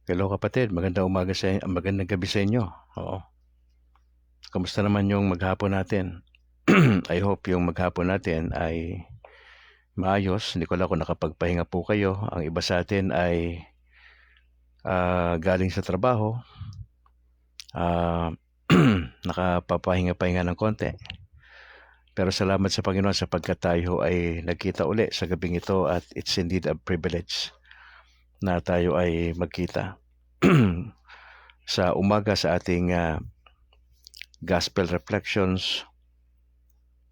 Hello kapatid, magandang gabi sa inyo. Oo. Kamusta naman yung maghapon natin? I hope yung maghapon natin ay maayos. Hindi ko alam kung nakapagpahinga po kayo. Ang iba sa atin ay galing sa trabaho. Nakapapahinga-pahinga ng konti. Pero salamat sa Panginoon sapagkat tayo ay nagkita uli sa gabing ito at it's indeed a privilege na tayo ay magkita. Sa umaga sa ating Gospel Reflections,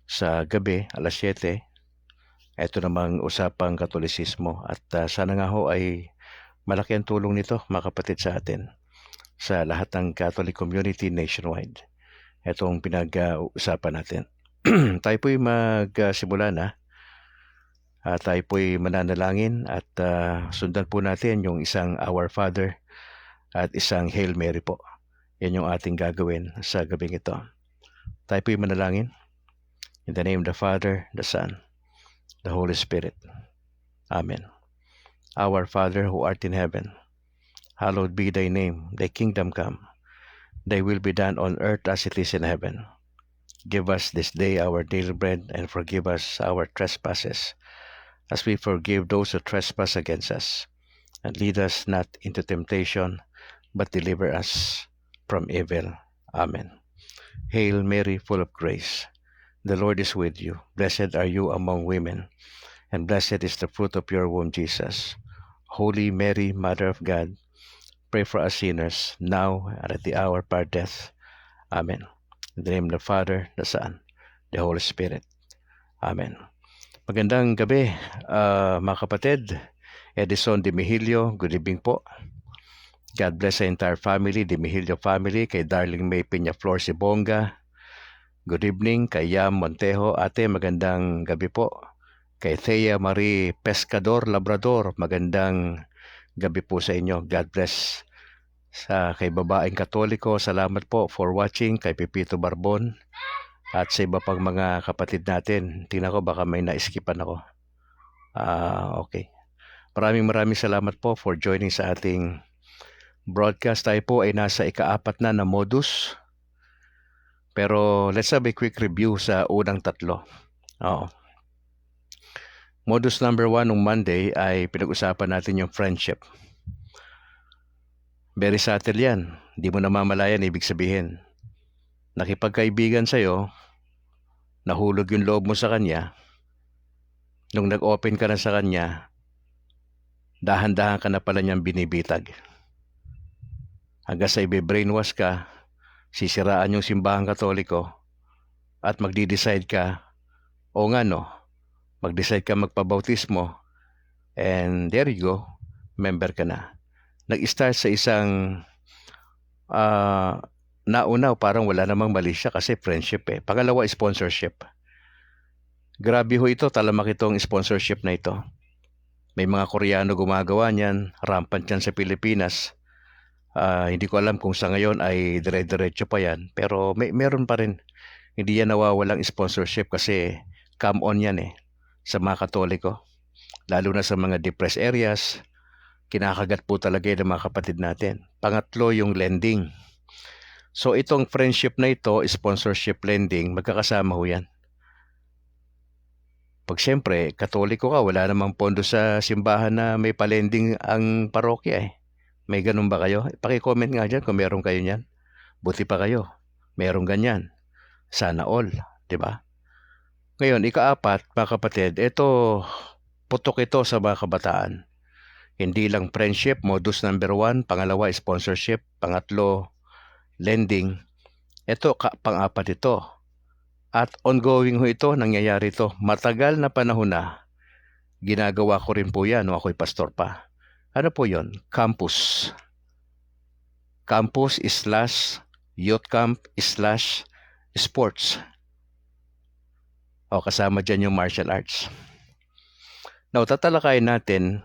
sa gabi, alas 7, ito namang usapang Katolisismo. At sana nga ho ay malaki ang tulong nito, mga kapatid, sa atin, sa lahat ng Catholic community nationwide. Itong pinag-uusapan natin. Tayo po'y magsimula na. Tayo po'y mananalangin at sundan po natin yung isang Our Father at isang Hail Mary po. Yan yung ating gagawin sa gabing ito. Tayo po'y manalangin. In the name of the Father, the Son, the Holy Spirit. Amen. Our Father who art in heaven, hallowed be thy name. Thy kingdom come. Thy will be done on earth as it is in heaven. Give us this day our daily bread, and forgive us our trespasses, as we forgive those who trespass against us. And lead us not into temptation, but deliver us from evil. Amen. Hail Mary, full of grace, the Lord is with you. Blessed are you among women, and blessed is the fruit of your womb, Jesus. Holy Mary, Mother of God, pray for us sinners, now and at the hour of our death. Amen. In the name of the Father, the Son, the Holy Spirit. Amen. Magandang gabi, mga kapatid. Edison De Mihilio, good evening po. God bless the entire family, De Mihilio family, kay Darling May Peña Flor Sibonga. Good evening kay Yam Montejo. Ate, magandang gabi po. Kay Thea Marie Pescador Labrador, magandang gabi po sa inyo. God bless. Kay babaeng Katoliko, salamat po for watching. Kay Pipito Barbon at sa iba pang mga kapatid natin. Tingnan ko baka may naiskipan ako. Okay. Maraming salamat po for joining sa ating broadcast. Tayo po ay nasa ika-4 na modus. Pero let's have a quick review sa unang tatlo. Modus number 1 nung Monday ay pinag-usapan natin yung friendship. Very subtle yan. Hindi mo namamalayan, ibig sabihin. Nakipagkaibigan sa'yo, nahulog yung loob mo sa kanya, nung nag-open ka na sa kanya, dahan-dahan ka na pala niyang binibitag. Hanggang sa ibe-brainwash ka, sisiraan yung simbahang Katoliko, at magdi-decide ka, o nga no, mag-decide ka magpabautismo, and there you go, member ka na. Nag-start sa isang naunaw, parang wala namang mali siya kasi friendship eh. Pangalawa, sponsorship. Grabe ho ito, talamak itong sponsorship na ito. May mga Koreano gumagawa niyan, rampant yan sa Pilipinas. Hindi ko alam kung sa ngayon ay dire-diretso pa yan, pero meron pa rin. Hindi yan nawawalang sponsorship kasi come on yan eh, sa mga Katoliko. Lalo na sa mga depressed areas, kinakagat po talaga ng mga kapatid natin. Pangatlo, yung lending. So itong friendship na ito, sponsorship lending, magkakasama ho yan. Pag siyempre, Katoliko ka, wala namang pondo sa simbahan na may palending ang parokya eh. May ganun ba kayo? Paki-comment nga dyan kung meron kayo niyan. Buti pa kayo, meron ganyan. Sana all, di ba? Ngayon, ika-4, mga kapatid, ito, putok ito sa mga kabataan. Hindi lang friendship, modus number 1, pangalawa, sponsorship, pangatlo, lending. Ito, pang-4 ito. At ongoing ho ito, nangyayari ito. Matagal na panahon na, ginagawa ko rin po yan nung ako'y pastor pa. Ano po yon? Campus. Campus / youth camp / sports. O kasama dyan yung martial arts. Now, tatalakayin natin,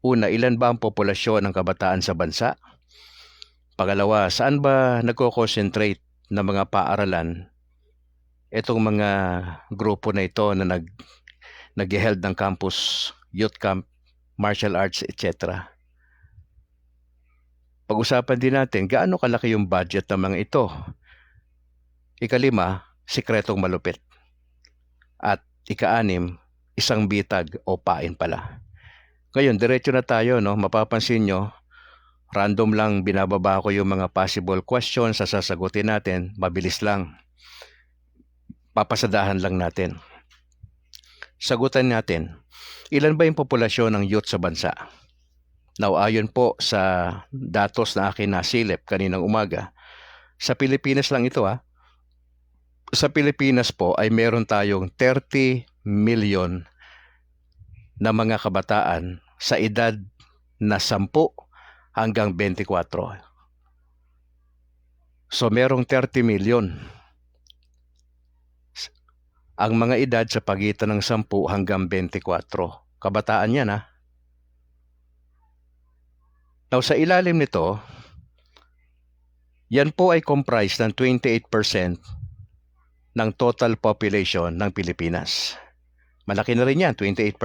una, ilan ba ang populasyon ng kabataan sa bansa? Pangalawa, saan ba nagko-concentrate na mga paaralan itong mga grupo na ito na nag-held ng campus, youth camp, martial arts, etc. Pag-usapan din natin gaano kalaki yung budget ng mga ito. Ikalima, sikretong malupit. At ika-anim, isang bitag o pain pala. Ngayon, diretso na tayo, no? Mapapansin nyo, random lang binababa ko yung mga possible questions sa sasagutin natin. Mabilis lang. Papasadahan lang natin. Sagutan natin, ilan ba yung populasyon ng youth sa bansa? Now, ayon po sa datos na akin nasilip kaninang umaga, sa Pilipinas lang ito Sa Pilipinas po ay meron tayong 30 million na mga kabataan sa edad na 10 hanggang 24. So merong 30 million. Ang mga edad sa pagitan ng 10 hanggang 24. Kabataan yan Now sa ilalim nito, yan po ay comprised ng 28% ng total population ng Pilipinas. Malaki na rin yan, 28%.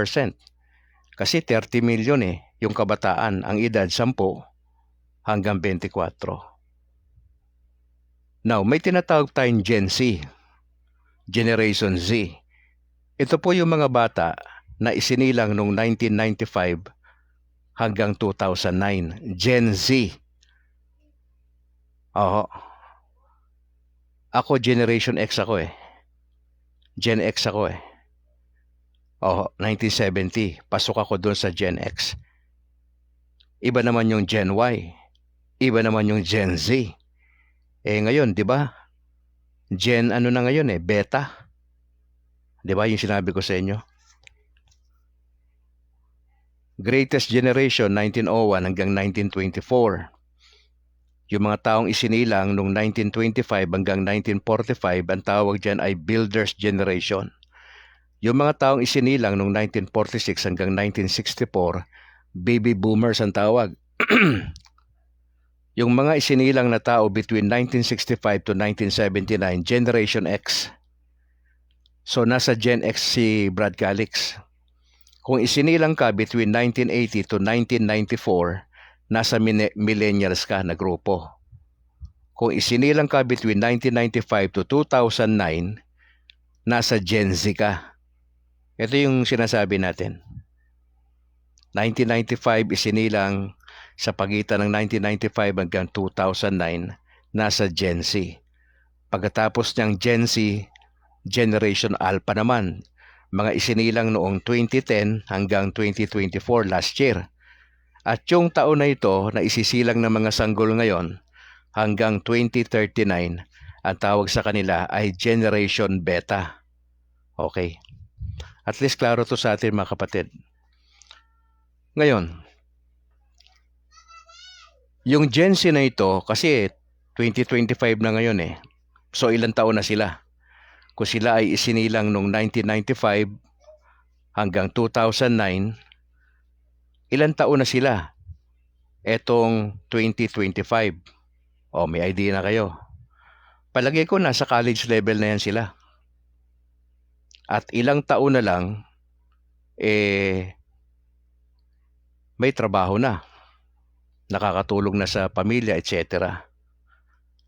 Kasi 30 million yung kabataan, ang edad 10 hanggang 24. Now, may tinatawag tayong Gen Z, Generation Z. Ito po yung mga bata na isinilang noong 1995 hanggang 2009. Gen Z. Ako Generation X ako Gen X ako 1970. Pasok ako doon sa Gen X. Iba naman yung Gen Y. Iba naman yung Gen Z. Ngayon, di ba? Gen ano na ngayon Beta. Di ba yung sinabi ko sa inyo? Greatest Generation, 1901 hanggang 1924. Yung mga taong isinilang noong 1925 hanggang 1945, ang tawag dyan ay Builders Generation. Yung mga taong isinilang noong 1946 hanggang 1964, Baby Boomers ang tawag. Yung mga isinilang na tao between 1965 to 1979, Generation X. So nasa Gen X si Brad Calix. Kung isinilang ka between 1980 to 1994, nasa millennials ka na grupo. Kung isinilang ka between 1995 to 2009, nasa Gen Z ka. Ito yung sinasabi natin. 1995 isinilang sa pagitan ng 1995 hanggang 2009, nasa Gen Z. Pagkatapos niyang Gen Z, Generation Alpha naman. Mga isinilang noong 2010 hanggang 2024 last year. At yung taon na ito na isisilang ng mga sanggol ngayon hanggang 2039, ang tawag sa kanila ay Generation Beta. Okay. At least klaro to sa atin mga kapatid. Ngayon, yung Gen Z na ito, kasi 2025 na ngayon So ilang taon na sila? Kung sila ay isinilang noong 1995 hanggang 2009, ilang taon na sila? Etong 2025. May idea na kayo. Palagay ko nasa college level na yan sila. At ilang taon na lang, may trabaho na. Nakakatulong na sa pamilya, etc.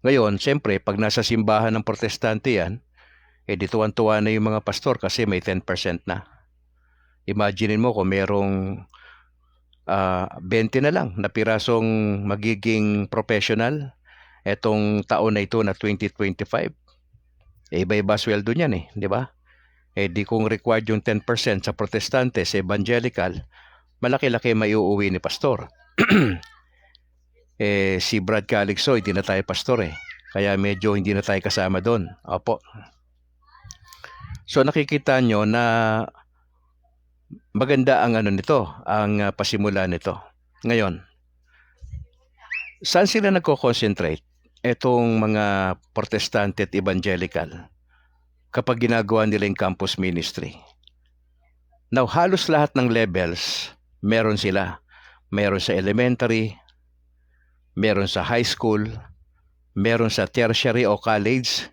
Ngayon, siyempre, pag nasa simbahan ng protestante yan, di tuwan-tuwa na yung mga pastor kasi may 10% na. Imaginin mo kung merong 20 na lang na pirasong magiging professional etong taon na ito na 2025. Iba-iba sweldo niyan di ba? Di kung required yung 10% sa protestante, sa evangelical, malaki-laki maiuuwi ni pastor. Si Brad Calixto, hindi na tayo pastor kaya medyo hindi na tayo kasama doon. Opo. So nakikita nyo na maganda ang ang pasimula nito. Ngayon, saan sila nagko-concentrate? Etong mga protestante at evangelical kapag ginagawa nila yung campus ministry. Now, halos lahat ng levels, meron sila. Meron sa elementary, meron sa high school, meron sa tertiary o college,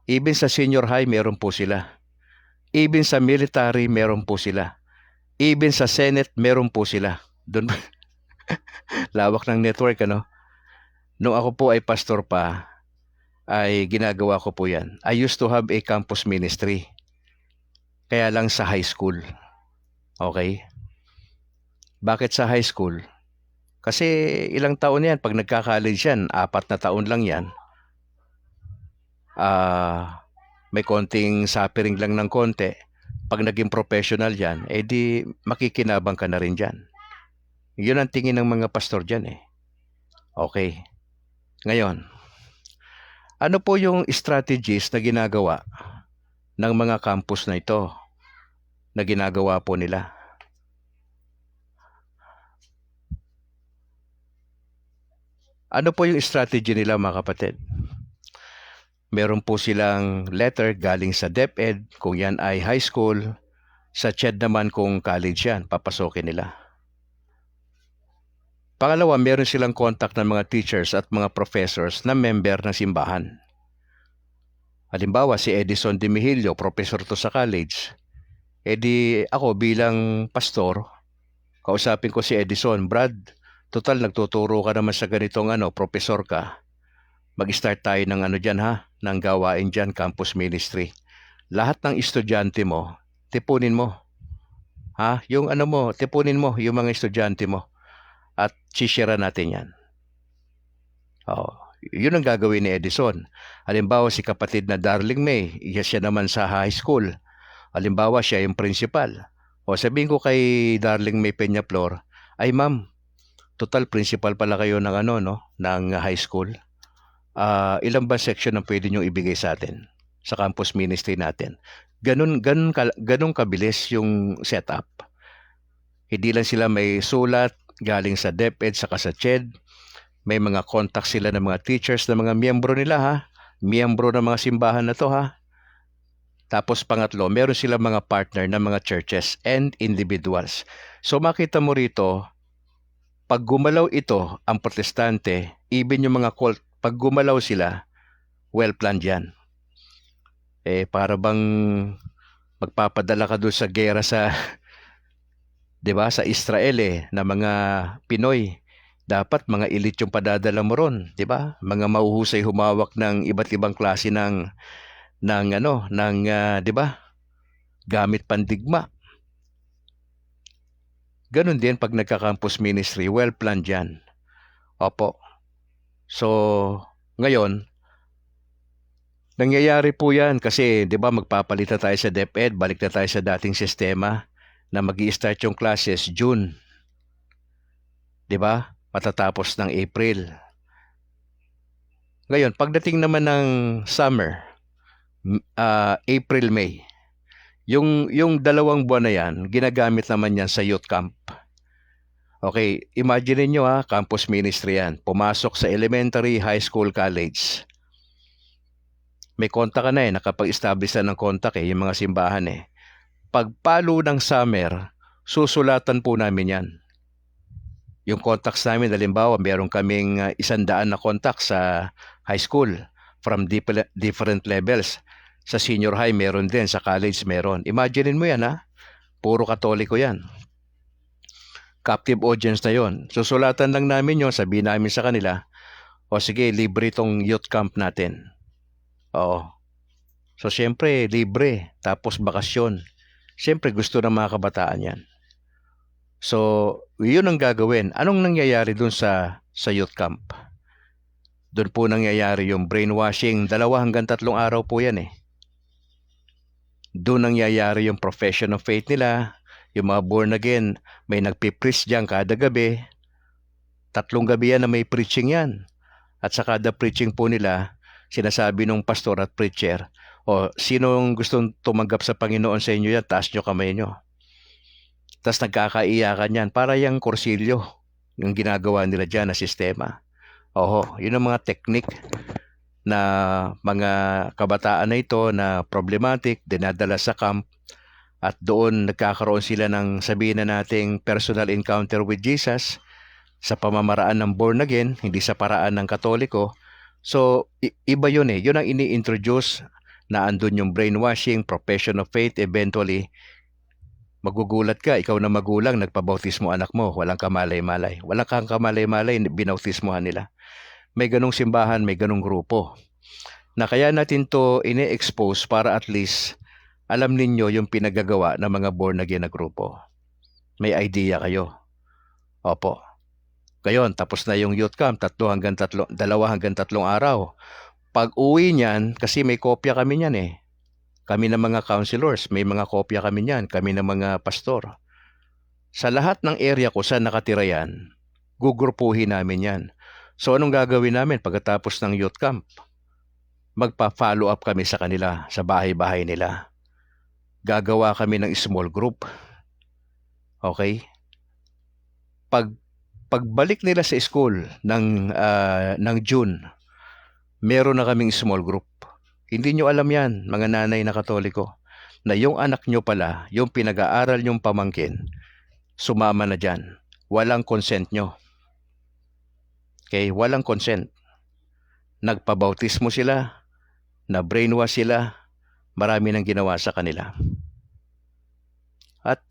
even sa senior high, meron po sila. Even sa military, meron po sila. Even sa Senate, meron po sila. Doon lawak ng network, Nung ako po ay pastor pa, ay ginagawa ko po yan. I used to have a campus ministry. Kaya lang sa high school. Okay? Bakit sa high school? Kasi ilang taon yan. Pag nagka-college yan, 4 na taon lang yan. May konting suffering lang ng konti. Pag naging professional yan, di makikinabang ka na rin dyan. Yun ang tingin ng mga pastor dyan eh. Okay. Ngayon, ano po yung strategies na ginagawa ng mga campus na ito na ginagawa po nila? Ano po yung strategy nila mga kapatid? Meron po silang letter galing sa DepEd kung yan ay high school, sa CHED naman kung college yan, papasokin nila. Pangalawa, meron silang contact ng mga teachers at mga professors na member ng simbahan. Halimbawa, si Edison de Mihilio, professor to sa college. Di ako bilang pastor, kausapin ko si Edison, Brad, total nagtuturo ka naman sa ganitong professor ka. Mag-start tayo ng dyan ng gawain dyan, campus ministry. Lahat ng estudyante mo, tipunin mo. Yung tipunin mo yung mga estudyante mo. At sishira natin yan. Yun ang gagawin ni Edison. Halimbawa si kapatid na Darling May, siya naman sa high school. Halimbawa siya yung principal. Sabihin ko kay Darling May Peñaflor, ay ma'am, total principal pala kayo ng ng high school. Ilang ba section ang pwede nyo ibigay sa atin sa campus ministry natin? Ganun kabilis yung setup. Hindi lang sila may sulat galing sa DepEd saka sa CHED. May mga contact sila ng mga teachers, ng mga miyembro nila miyembro ng mga simbahan na to Tapos pangatlo, meron sila mga partner ng mga churches and individuals. So makita mo rito, pag gumalaw ito, ang protestante, even yung mga cult, pag gumalaw sila, well-planned yan. Para bang magpapadala ka doon sa gera sa, di ba, sa Israel na mga Pinoy. Dapat mga elite yung padadala mo ron, di ba? Mga mahuhusay humawak ng iba't ibang klase ng di ba? Gamit pandigma. Ganun din pag nagka-campus ministry, well-planned yan. Opo. So, ngayon, nangyayari po yan kasi, di ba, magpapalit na tayo sa DepEd, balik na tayo sa dating sistema na mag-i-start yung classes June. Di ba? Matatapos ng April. Ngayon, pagdating naman ng summer, April, May, yung 2 buwan na yan, ginagamit naman yan sa youth camp. Okay, imagine niyo campus ministry yan. Pumasok sa elementary, high school, college. May kontak ka na nakapag-establish na ng kontak yung mga simbahan Pagpalo ng summer, susulatan po namin yan. Yung contacts namin, halimbawa, meron kaming 100 na contacts sa high school from different levels. Sa senior high, meron din. Sa college, meron. Imagine mo yan, puro Katoliko yan. Captive audience na yon. Susulatan lang namin yon, sabihin namin sa kanila, sige, libre itong youth camp natin. So, siyempre, libre. Tapos, bakasyon. Siyempre, gusto ng mga kabataan yan. So, yun ang gagawin. Anong nangyayari dun sa youth camp? Doon po nangyayari yung brainwashing. 2 hanggang 3 araw po yan Doon nangyayari yung profession of faith nila. Yung mga born again, may nagpipreach dyan kada gabi. 3 gabi yan na may preaching yan. At sa kada preaching po nila, sinasabi nung pastor at preacher, sinong gustong tumanggap sa Panginoon sa inyo yan, taas nyo kamay nyo. Tapos nagkakaiyakan yan. Para yung kursilyo, yung ginagawa nila dyan na sistema. Yun ang mga technique na mga kabataan na ito na problematic, dinadala sa camp, at doon nagkakaroon sila ng sabihin na nating personal encounter with Jesus sa pamamaraan ng born again, hindi sa paraan ng Katoliko. So, iba yun Yun ang ini-introduce na andun yung brainwashing, profession of faith, eventually, magugulat ka, ikaw na magulang, nagpabautismo anak mo, walang kamalay-malay. Walang kang kamalay-malay, binautismohan nila. may ganong simbahan, may ganong grupo. Na kaya natin to ine-expose para at least alam ninyo yung pinagagawa ng mga born again na grupo. May idea kayo. Opo. Gayon, tapos na yung youth camp, 2 hanggang 3 araw. Pag uwi niyan, kasi may kopya kami niyan eh. Kami ng mga counselors, may mga kopya kami niyan, kami ng mga pastor. Sa lahat ng area ko saan nakatira yan, gugrupuhin namin yan. So anong gagawin namin pagkatapos ng youth camp? Magpa-follow up kami sa kanila, sa bahay-bahay nila. Gagawa kami ng small group. Okay? Pagbalik nila sa school ng June, meron na kaming small group. Hindi nyo alam yan, mga nanay na Katoliko, na yung anak nyo pala, yung pinag-aaral nyong pamangkin, sumama na dyan. Walang consent nyo. Okay? Walang consent. Nagpabautismo sila, na brainwash sila, marami nang ginawa sa kanila. At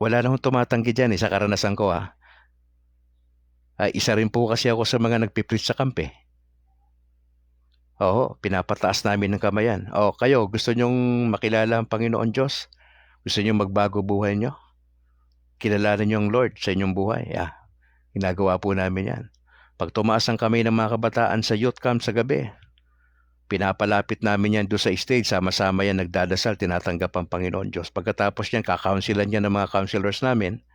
wala na akong tumatanggi dyan sa karanasan ko isa rin po kasi ako sa mga nagpipreach sa kampe. Oo, pinapataas namin ng kamayan. Kayo, gusto nyong makilala ang Panginoon Diyos? Gusto nyong magbago buhay nyo? Kilalanin nyo ang Lord sa inyong buhay? Ginagawa po namin yan. Pag tumaas ang kamay ng mga kabataan sa youth camp sa gabi, pinapalapit namin yan doon sa stage, sama-sama yan nagdadasal, tinatanggap ang Panginoon Diyos. Pagkatapos yan, kakaunsilan yan ng mga counselors namin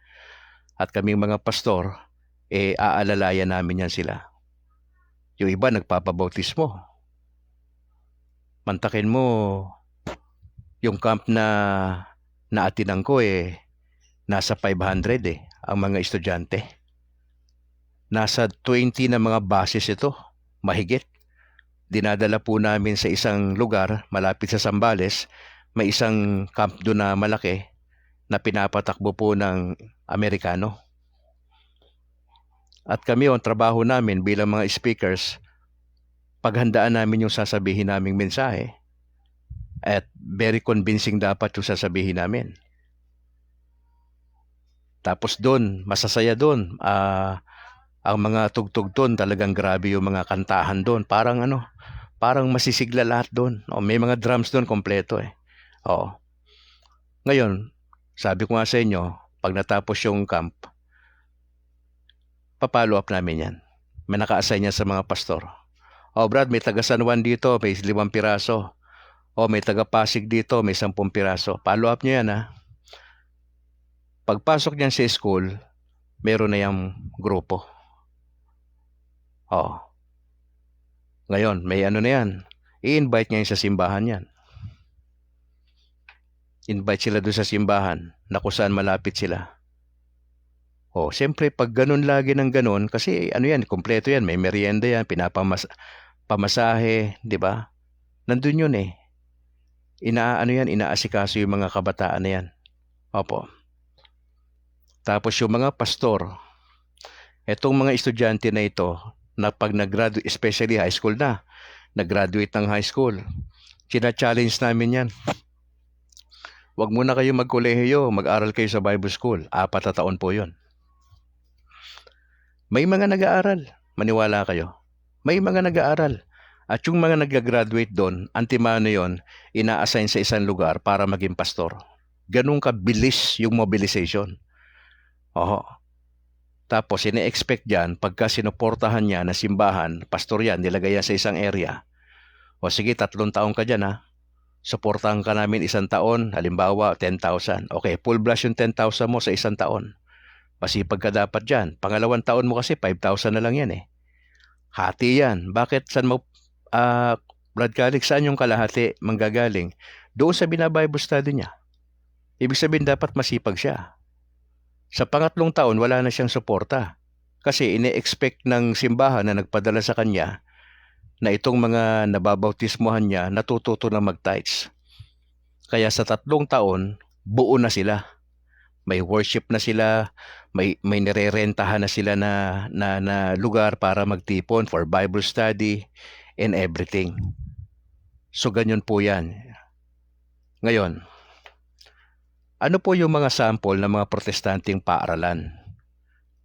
at kaming mga pastor, aalalayan namin yan sila. Yung iba nagpapabautismo. Mantakin mo, yung camp na naatinan ko nasa 500 ang mga estudyante. Nasa 20 na mga bases ito, mahigit. Dinadala po namin sa isang lugar malapit sa Zambales, may isang camp doon na malaki na pinapatakbo po ng Amerikano. At kami ang trabaho namin bilang mga speakers, paghandaan namin yung sasabihin naming mensahe at very convincing dapat yung sasabihin namin. Tapos doon, masasaya doon. Ang mga tugtog doon, talagang grabe yung mga kantahan doon. Parang masisigla lahat doon. May mga drums doon kompleto Ngayon, sabi ko nga sa inyo, pag natapos yung camp, papalo up namin yan. May naka-assign yan sa mga pastor. Brad, may taga San Juan dito, may 5 piraso. May taga Pasig dito, may 10 piraso. Follow up nyo yan Pagpasok niyan sa school, meron na yung grupo. Ngayon, may na yan. I-invite niya sa simbahan yan. Invite sila doon sa simbahan na kung saan malapit sila. Siyempre, pag ganun lagi ng ganun, kasi yan, kompleto yan, may merienda yan, pamasahe, di ba? Nandun yun inaasikaso yung mga kabataan na yan. Opo. Tapos yung mga pastor, etong mga estudyante na ito, na pag nag-graduate, especially high school na, nag-graduate ng high school, challenge namin yan. Huwag muna kayo magkolehiyo, mag-aral kayo sa Bible School. 4 na taon po yun. May mga nag-aaral, maniwala kayo. May mga nag-aaral. At yung mga nag-graduate doon, antimano yon, ina-assign sa isang lugar para maging pastor. Ganun kabilis yung mobilization. Tapos, ine-expect dyan, pagka sinuportahan niya na simbahan, pastor yan, nilagay yan sa isang area. Sige, 3 taon ka dyan Suportahan ka namin 1 taon, halimbawa, 10,000. Okay, full blast yung 10,000 mo sa 1 taon. Masipag ka dapat dyan. Pangalawang taon mo kasi, 5,000 na lang yan Hati yan. Bakit? Saan mo, Brad Calix, saan yung kalahati manggagaling? Doon sa binabible study niya. Ibig sabihin, dapat masipag siya. Sa pangatlong taon, wala na siyang suporta. Kasi ine-expect ng simbahan na nagpadala sa kanya na itong mga nababautismohan niya natututo na mag-tithes. Kaya sa 3 taon, buo na sila. May worship na sila, may nirerentahan na sila na lugar para magtipon for Bible study and everything. So ganyan po yan. Ngayon, ano po yung mga sample ng mga protestanteng paaralan?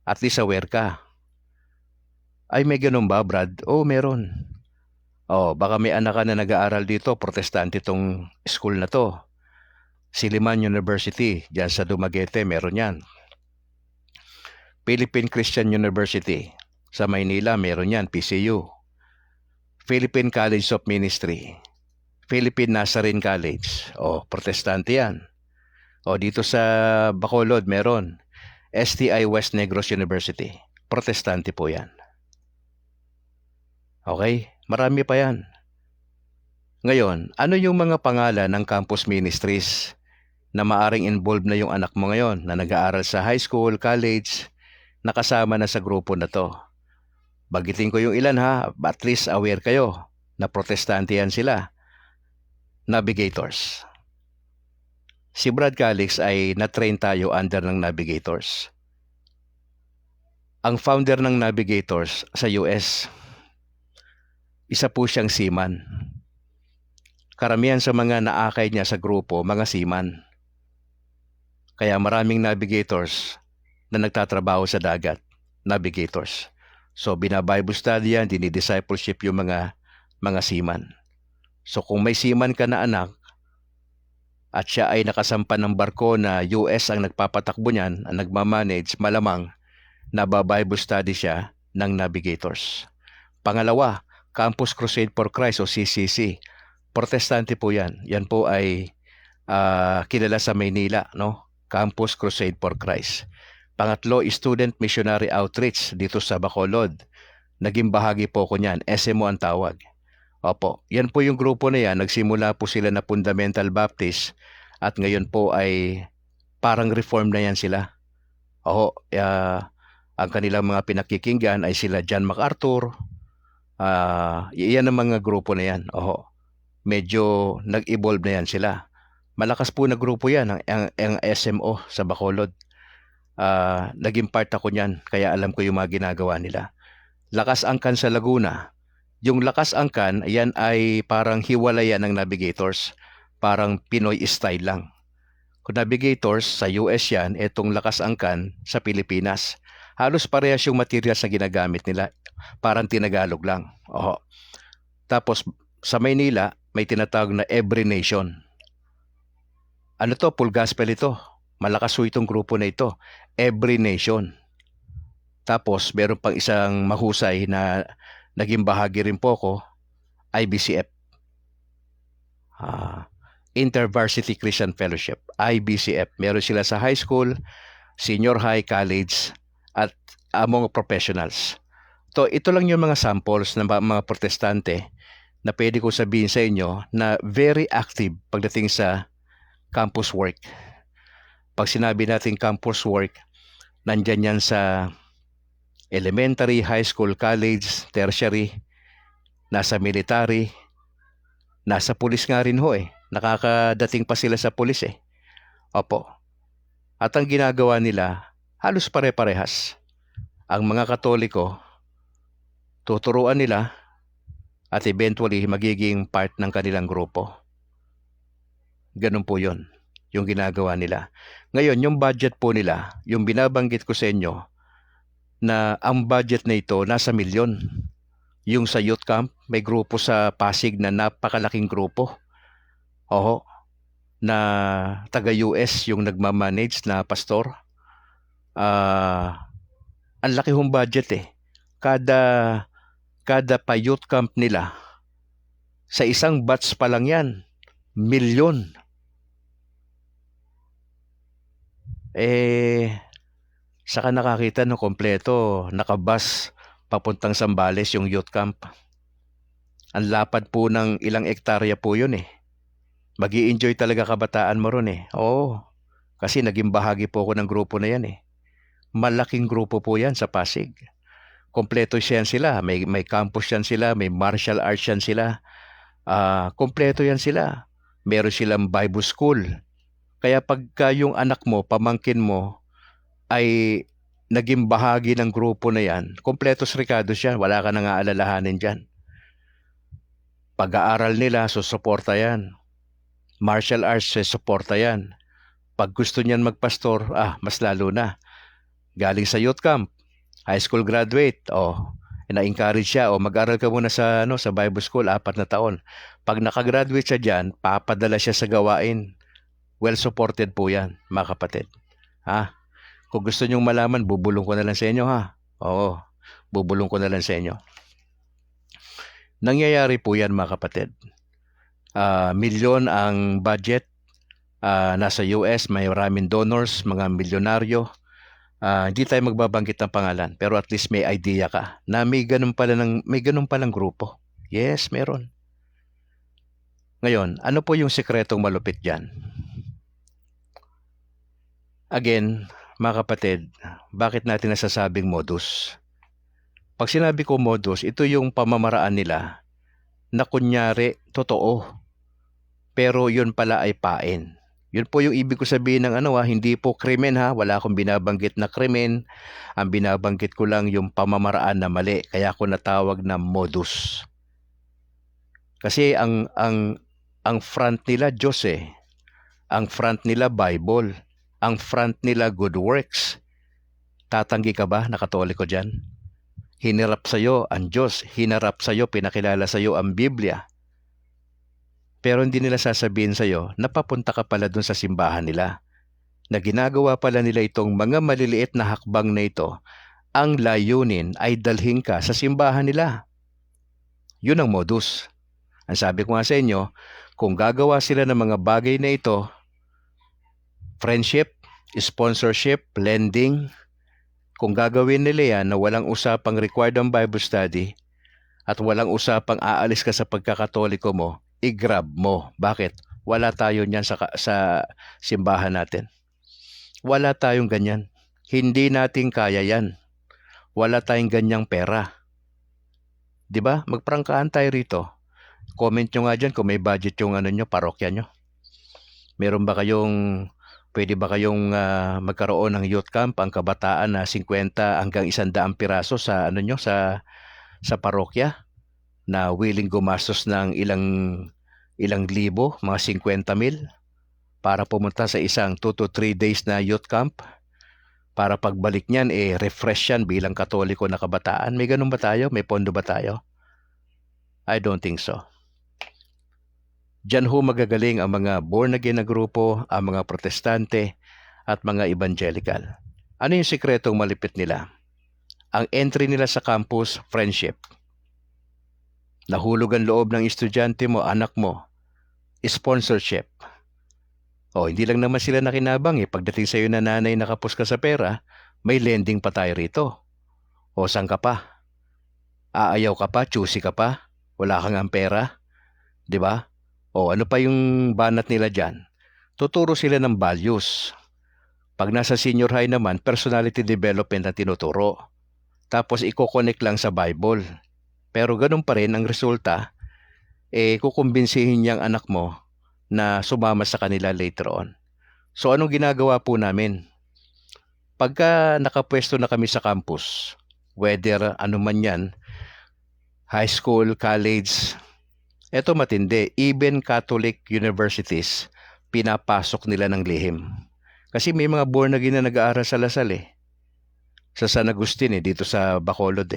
At least aware ka. Ay, may ganun ba, Brad? Oo, meron. Oh, baka may anak ka na nag-aaral dito, protestante tong school na to. Silliman University, diyan sa Dumaguete, meron yan. Philippine Christian University, sa Maynila, meron yan, PCU. Philippine College of Ministry, Philippine Nazarene College, protestante yan. Dito sa Bacolod, meron. STI West Negros University, protestante po yan. Okay? Marami pa yan. Ngayon, ano yung mga pangalan ng campus ministries na maaring involved na yung anak mo ngayon na nag-aaral sa high school, college, nakasama na sa grupo na to? Bagitin ko yung ilan ha, at least aware kayo na protestante yan sila. Navigators. Si Brad Calix ay na-train tayo under ng Navigators. Ang founder ng Navigators sa US, isa po siyang seaman. Karamihan sa mga naakay niya sa grupo, mga seaman. Kaya maraming navigators na nagtatrabaho sa dagat, navigators. So bina-Bible study yan, dinidiscipleship yung mga seaman. So kung may seaman ka na anak at siya ay nakasampan ng barko na US ang nagpapatakbo niyan, ang nagmamanage, malamang naba-Bible study siya ng navigators. Pangalawa, Campus Crusade for Christ o CCC. Protestante po yan. Yan po ay kilala sa Maynila, no? Campus Crusade for Christ. Pangatlo, Student Missionary Outreach dito sa Bacolod. Naging bahagi po ko niyan. SMO ang tawag. Opo, yan po yung grupo na yan. Nagsimula po sila na Fundamental Baptist at ngayon po ay parang reform na yan sila. Ang kanilang mga pinakikinggan ay sila John MacArthur. Yan ang mga grupo na yan. Medyo nag-evolve na yan sila. Malakas po na grupo yan, ang SMO sa Bacolod. Naging part ako niyan, kaya alam ko yung mga ginagawa nila. Lakas Angkan sa Laguna. Yung Lakas Angkan, yan ay parang hiwalayan ng navigators. Parang Pinoy style lang. Kung navigators sa US yan, itong Lakas Angkan sa Pilipinas. Halos parehas yung materials na ginagamit nila. Parang tinagalog lang. Tapos sa Maynila, may tinatawag na Every Nation. Ano to? Full gospel ito. Malakas po itong grupo na ito. Every Nation. Tapos, meron pang isang mahusay na naging bahagi rin po ko, IBCF. InterVarsity Christian Fellowship. IBCF. Meron sila sa high school, senior high, college, at among professionals. Ito lang yung mga samples ng mga protestante na pwede ko sabihin sa inyo na very active pagdating sa campus work. Pag sinabi natin campus work, nandyan yan sa elementary, high school, college, tertiary, nasa military, nasa pulis nga rin ho eh. Nakakadating pa sila sa pulis eh. Opo. At ang ginagawa nila, halos pare-parehas. Ang mga Katoliko, tuturuan nila at eventually magiging part ng kanilang grupo. Ganun po yun, yung ginagawa nila. Ngayon, yung budget po nila, yung binabanggit ko sa inyo, na ang budget na ito nasa milyon. Yung sa youth camp, may grupo sa Pasig na napakalaking grupo. Na taga-US yung nagmamanage na pastor. Ang laki hong budget eh. Kada pa youth camp nila, sa isang batch pa lang yan, milyon. Saka nakakita ng kompleto, nakabus papuntang Zambales yung youth camp. Ang lapad po ng ilang ektarya po yun eh. Magi-enjoy talaga kabataan mo ron eh. Kasi naging bahagi po ako ng grupo na yan eh. Malaking grupo po yan sa Pasig. Kompleto yan sila. May campus yan sila, may martial arts yan sila. Kompleto yan sila. Meron silang Bible school. Kaya pagka yung anak mo, pamangkin mo, ay naging bahagi ng grupo na yan, kompletos ricados yan, wala ka nang aalalahanin dyan. Pag-aaral nila, susuporta yan. Martial arts, susuporta yan. Pag gusto niyan magpastor, mas lalo na. Galing sa youth camp, high school graduate, Na-encourage siya, o mag-aral ka muna sa sa Bible School 4 na taon. Pag nakagraduate siya diyan, papadala siya sa gawain. Well supported po 'yan, mga kapatid. Ha? Kung gusto niyong malaman, bubulong ko na lang sa inyo, ha. Oo, bubulong ko na lang sa inyo. Nangyayari po 'yan, mga kapatid. Milyon ang budget. Nasa US, may maraming donors, mga milyonaryo. Hindi tayo magbabanggit ng pangalan, pero at least may idea ka na may ganun palang grupo. Yes, meron. Ngayon, ano po yung sikretong malupit diyan? Again, mga kapatid, bakit natin nasasabing modus? Pag sinabi ko modus, ito yung pamamaraan nila na kunyari totoo, pero yun pala ay pain. Yun po yung ibig ko sabihin ng hindi po krimen, ha. Wala akong binabanggit na krimen. Ang binabanggit ko lang yung pamamaraan na mali. Kaya ako natawag na modus. Kasi ang front nila Diyos eh. Ang front nila Bible. Ang front nila good works. Tatanggi ka ba na Katoliko dyan? Hinirap sa'yo ang Diyos. Hinarap sa'yo, pinakilala sa'yo ang Biblia. Pero hindi nila sasabihin sa'yo na papunta ka pala dun sa simbahan nila. Na ginagawa pala nila itong mga maliliit na hakbang na ito, ang layunin ay dalhin ka sa simbahan nila. Yun ang modus. Ang sabi ko nga sa inyo, kung gagawa sila ng mga bagay na ito, friendship, sponsorship, lending, kung gagawin nila yan na walang usapang required ang Bible study at walang usapang aalis ka sa pagkakatoliko mo, i-grab mo. Bakit? Wala tayo niyan sa simbahan natin. Wala tayong ganyan. Hindi natin kaya yan. Wala tayong ganyang pera. 'Di ba? Magprangkaan tayo rito. Comment nyo nga dyan kung may budget yung parokya nyo. Pwede ba kayong magkaroon ng youth camp ang kabataan na 50 hanggang 100 piraso sa sa parokya? Na willing gumastos ng ilang libo, mga 50,000 para pumunta sa isang 2 to 3 days na youth camp para pagbalik niyan refresh yan bilang Katoliko na kabataan. May ganun ba tayo? May pondo ba tayo? I don't think so. Diyan ho magagaling ang mga born again na grupo, ang mga protestante at mga evangelical. Ano yung sikretong malipit nila? Ang entry nila sa campus, friendship. Nahulog ang loob ng estudyante mo, anak mo, sponsorship. Hindi lang naman sila nakinabang Pagdating sa iyo na nanay nakapos ka sa pera, may lending pa tayo rito. Saan ka pa? Aayaw ka pa? Choosy ka pa? Wala kang ang pera? 'Di ba? Ano pa yung banat nila dyan? Tuturo sila ng values. Pag nasa senior high naman, personality development ang tinuturo. Tapos i-connect lang sa Bible. Pero ganun pa rin ang resulta, kukumbinsihin niyang anak mo na sumama sa kanila later on. So anong ginagawa po namin? Pagka nakapwesto na kami sa campus, whether ano man yan, high school, college, eto matindi, even Catholic universities, pinapasok nila ng lihim. Kasi may mga born again na nag-aaral sa Lasal sa San Agustin dito sa Bacolod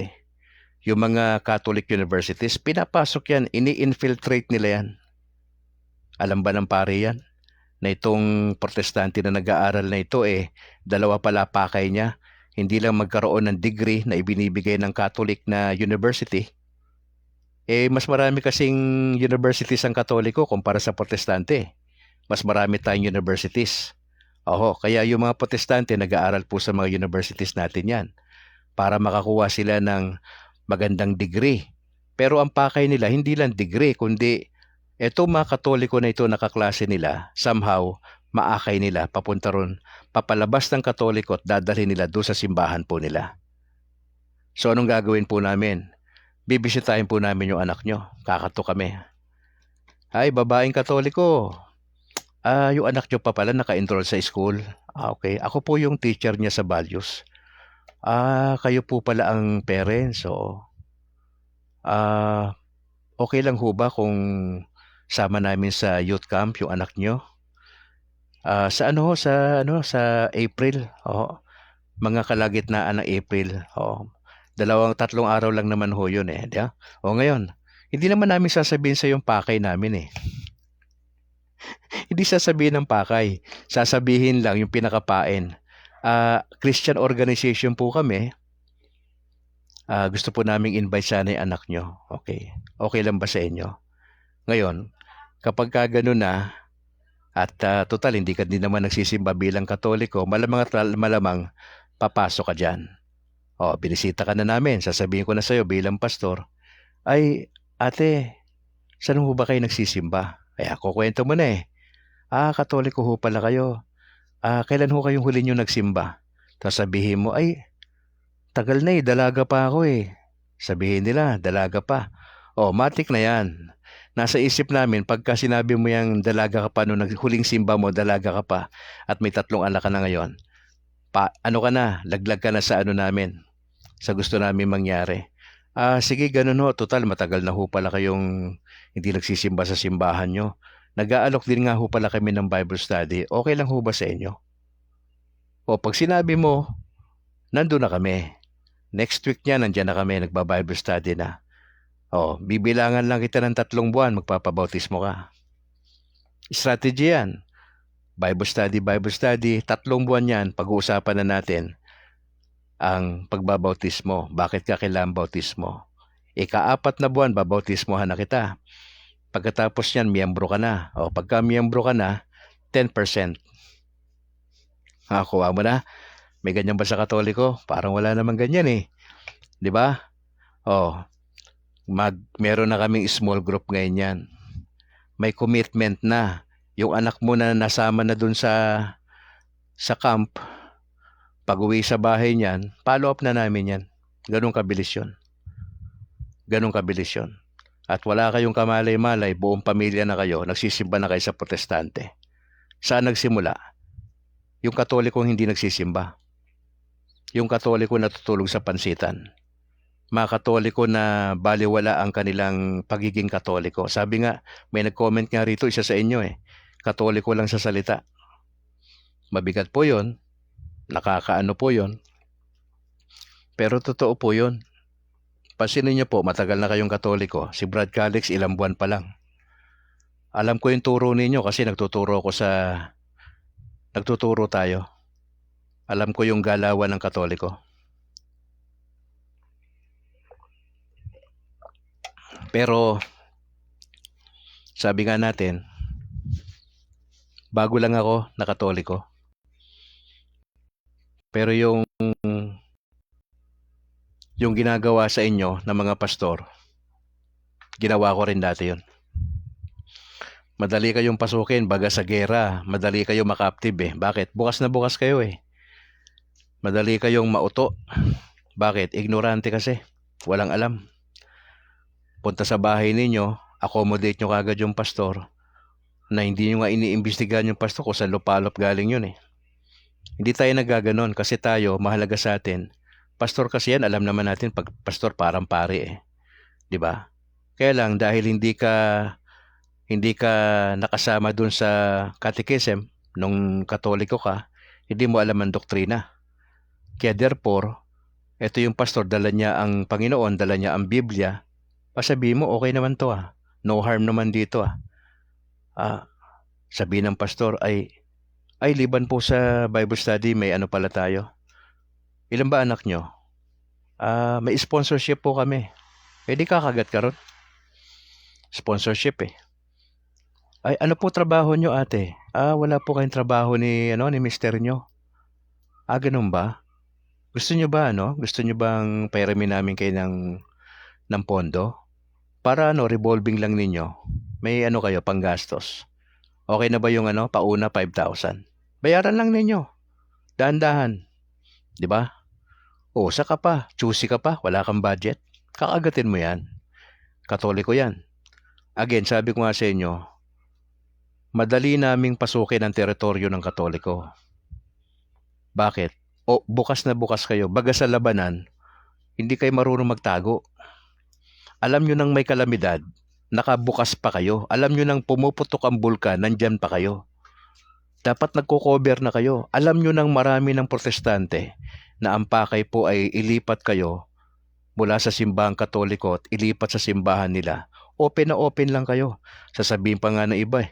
Yung mga Catholic universities, pinapasok yan, ini-infiltrate nila yan. Alam ba ng pare yan? Na itong protestante na nag-aaral na ito dalawa pala pakay niya. Hindi lang magkaroon ng degree na ibinibigay ng Catholic na university. Mas marami kasing universities ang Katoliko kumpara sa protestante. Mas marami tayong universities. Kaya yung mga protestante nag-aaral po sa mga universities natin yan para makakuha sila ng magandang degree. Pero ang pakay nila, hindi lang degree, kundi eto mga Katoliko na ito nakaklase nila, somehow, maakay nila, papunta ron, papalabas ng Katoliko at dadalhin nila doon sa simbahan po nila. So anong gagawin po namin? Bibisitahin po namin yung anak nyo. Kakato kami. Ay, babaeng Katoliko. Yung anak nyo pa pala naka-enroll sa school. Okay. Ako po yung teacher niya sa values. Kayo po pala ang parents. Okay lang ho ba kung sama namin sa youth camp yung anak nyo? Sa April. Mga kalagitnaan ng April. Tatlong araw lang naman ho yun eh. Di ba? O ngayon, hindi naman namin sasabihin sa yung pakay namin eh. Hindi sasabihin ng pakay. Sasabihin lang yung pinakapain. Christian organization po kami. Gusto po naming invite sana yung anak nyo. Okay. Okay lang ba sa inyo? Ngayon, kapag ka ganun na, at total, hindi ka din naman nagsisimba bilang Katoliko, malamang papasok ka dyan. O, binisita ka na namin. Sasabihin ko na sa'yo bilang pastor, ay, ate, saan ho ba kayo nagsisimba? Ay, ako kwento mo na eh. Katoliko ho pala kayo. Kailan ho kayong huli nyo nagsimba? Tapos sabihin mo, ay, tagal na eh, dalaga pa ako eh. Sabihin nila, dalaga pa. O, matik na yan. Nasa isip namin, pagka sinabi mo yung dalaga ka pa, nung huling simba mo, dalaga ka pa, at may 3 anak ka na ngayon, laglag ka na sa namin, sa gusto namin mangyari. Sige, ganun ho, total, matagal na ho pala kayong hindi nagsisimba sa simbahan nyo. Nag-aalok din nga ho pala kami ng Bible study. Okay lang ho ba sa inyo? O pag sinabi mo, nandun na kami. Next week niya, nandyan na kami, nagba-Bible study na. O, bibilangan lang kita ng 3 buwan, magpapabautismo ka. Strategy yan. Bible study, 3 buwan yan, pag-uusapan na natin ang pagbabautismo. Bakit ka kailangan bautismo? Ika-4 na buwan, babautismohan na kita. Pagkatapos yan, miyembro ka na. O, pagka miyembro ka na, 10%. Kuha mo na. May ganyan ba sa Katoliko? Parang wala namang ganyan eh. 'Di ba? O, meron na kaming small group ngayon yan. May commitment na. Yung anak mo na nasama na dun sa camp, pag-uwi sa bahay niyan, follow up na namin yan. Ganun kabilis yun. At wala kayong kamalay-malay, buong pamilya na kayo, nagsisimba na kayo sa protestante. Saan nagsimula? Yung Katolikong hindi nagsisimba. Yung Katoliko natutulog sa pansitan. Mga Katoliko na baliwala ang kanilang pagiging Katoliko. Sabi nga, may nag-comment nga rito, isa sa inyo eh, Katoliko lang sa salita. Mabigat po yun, nakakaano po yun, pero totoo po yun. Pansinin niyo po, matagal na kayong Katoliko. Si Brad Calix, ilang buwan pa lang. Alam ko yung turo ninyo kasi nagtuturo tayo. Alam ko yung galawan ng Katoliko. Pero, sabi nga natin, bago lang ako na Katoliko. Pero yung ginagawa sa inyo ng mga pastor, ginawa ko rin dati yun. Madali kayong pasukin, baga sa gera, madali kayong makaptive eh. Bakit? Bukas na bukas kayo eh. Madali kayong mauto. Bakit? Ignorante kasi. Walang alam. Punta sa bahay ninyo, accommodate nyo kagad yung pastor, na hindi nyo nga iniimbestigahan yung pastor kung saan lupalop galing yun eh. Hindi tayo nagaganon kasi tayo, mahalaga sa atin. Pastor kasi yan, alam naman natin, pag pastor parang pare eh. 'Di ba? Kaya lang, dahil hindi ka nakasama dun sa catechism, nung Katoliko ka, hindi mo alam ang doktrina. Kaya therefore, ito yung pastor, dala niya ang Panginoon, dala niya ang Biblia, sabihin mo, okay naman to ah. No harm naman dito ah. Sabihin ng pastor, ay liban po sa Bible study, may ano pala tayo. Ilan ba anak nyo? May sponsorship po kami. Di kakagat ka ron. Sponsorship eh. Ay, ano po trabaho nyo ate? Wala po kayong trabaho ni mister nyo. Ganun ba? Gusto nyo ba Gusto nyo bang pairamin namin kayo ng pondo? Para revolving lang ninyo. May kayo panggastos. Okay na ba yung pauna 5,000? Bayaran lang ninyo. Dahan-dahan. 'Di ba? Saka pa, choosy ka pa, wala kang budget. Kakagatin mo yan. Katoliko yan. Again, sabi ko nga sa inyo, madali naming pasukin ang teritoryo ng Katoliko. Bakit? Bukas na bukas kayo. Baga sa labanan, hindi kayo marunong magtago. Alam nyo nang may kalamidad, nakabukas pa kayo. Alam nyo nang pumuputok ang bulkan, nandyan pa kayo. Dapat nagko-cover na kayo. Alam nyo nang marami ng protestante na ang pakay po ay ilipat kayo mula sa simbahang Katoliko at ilipat sa simbahan nila, open na open lang kayo. Sasabihin pa nga ng iba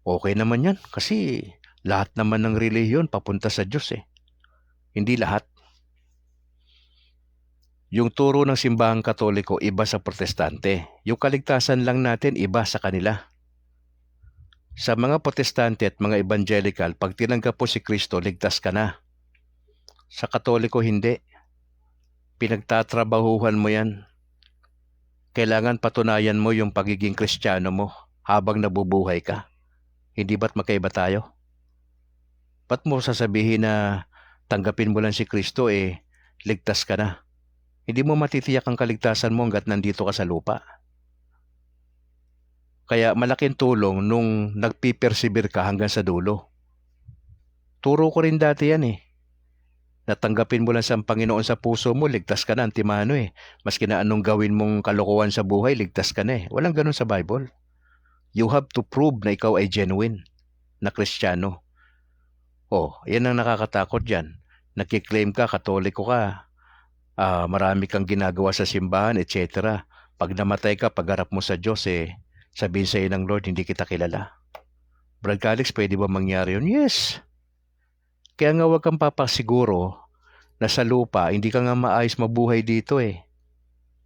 okay naman yan kasi lahat naman ng relihiyon papunta sa Diyos Hindi lahat. Yung turo ng simbahang Katoliko iba sa Protestante. Yung kaligtasan lang natin iba sa kanila. Sa mga Protestante at mga Evangelical, pag tinanggap po si Kristo, ligtas ka na. Sa Katoliko, hindi. Pinagtatrabahuhan mo yan. Kailangan patunayan mo yung pagiging Kristiyano mo habang nabubuhay ka. Hindi ba't magkaiba tayo? Ba't mo sasabihin na tanggapin mo lang si Kristo ligtas ka na? Hindi mo matitiyak ang kaligtasan mo hanggat nandito ka sa lupa. Kaya malaking tulong nung nagpipersevere ka hanggang sa dulo. Turo ko rin dati yan Natanggapin mo lang sa Panginoon sa puso mo, ligtas ka na, antimano Maski na anong gawin mong kalokohan sa buhay, ligtas ka na Walang ganun sa Bible. You have to prove na ikaw ay genuine na Kristiyano. Yan ang nakakatakot dyan. Nagkiklaim ka, Katoliko ka, marami kang ginagawa sa simbahan, etc. Pag namatay ka, pagharap mo sa Diyos, sabihin sa'yo ng Lord, hindi kita kilala. Brad Calix, pwede ba mangyari yun? Yes. Kaya nga huwag kang papasiguro na sa lupa, hindi ka nga maayos mabuhay dito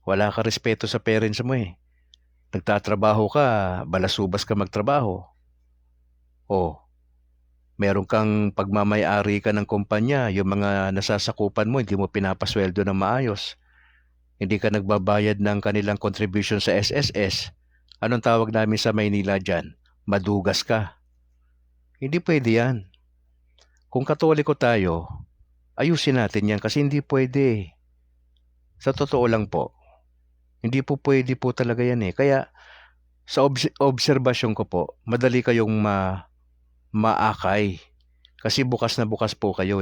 Wala ka respeto sa parents mo Nagtatrabaho ka, balasubas ka magtrabaho. Meron kang pagmamay-ari ka ng kumpanya, yung mga nasasakupan mo, hindi mo pinapasweldo ng maayos. Hindi ka nagbabayad ng kanilang contribution sa SSS. Anong tawag namin sa Maynila dyan? Madugas ka. Hindi pwede yan. Kung Katoliko tayo, ayusin natin yan kasi hindi pwede. Sa totoo lang po, hindi po pwede po talaga yan Kaya sa obserbasyon ko po, madali kayong maakay. Kasi bukas na bukas po kayo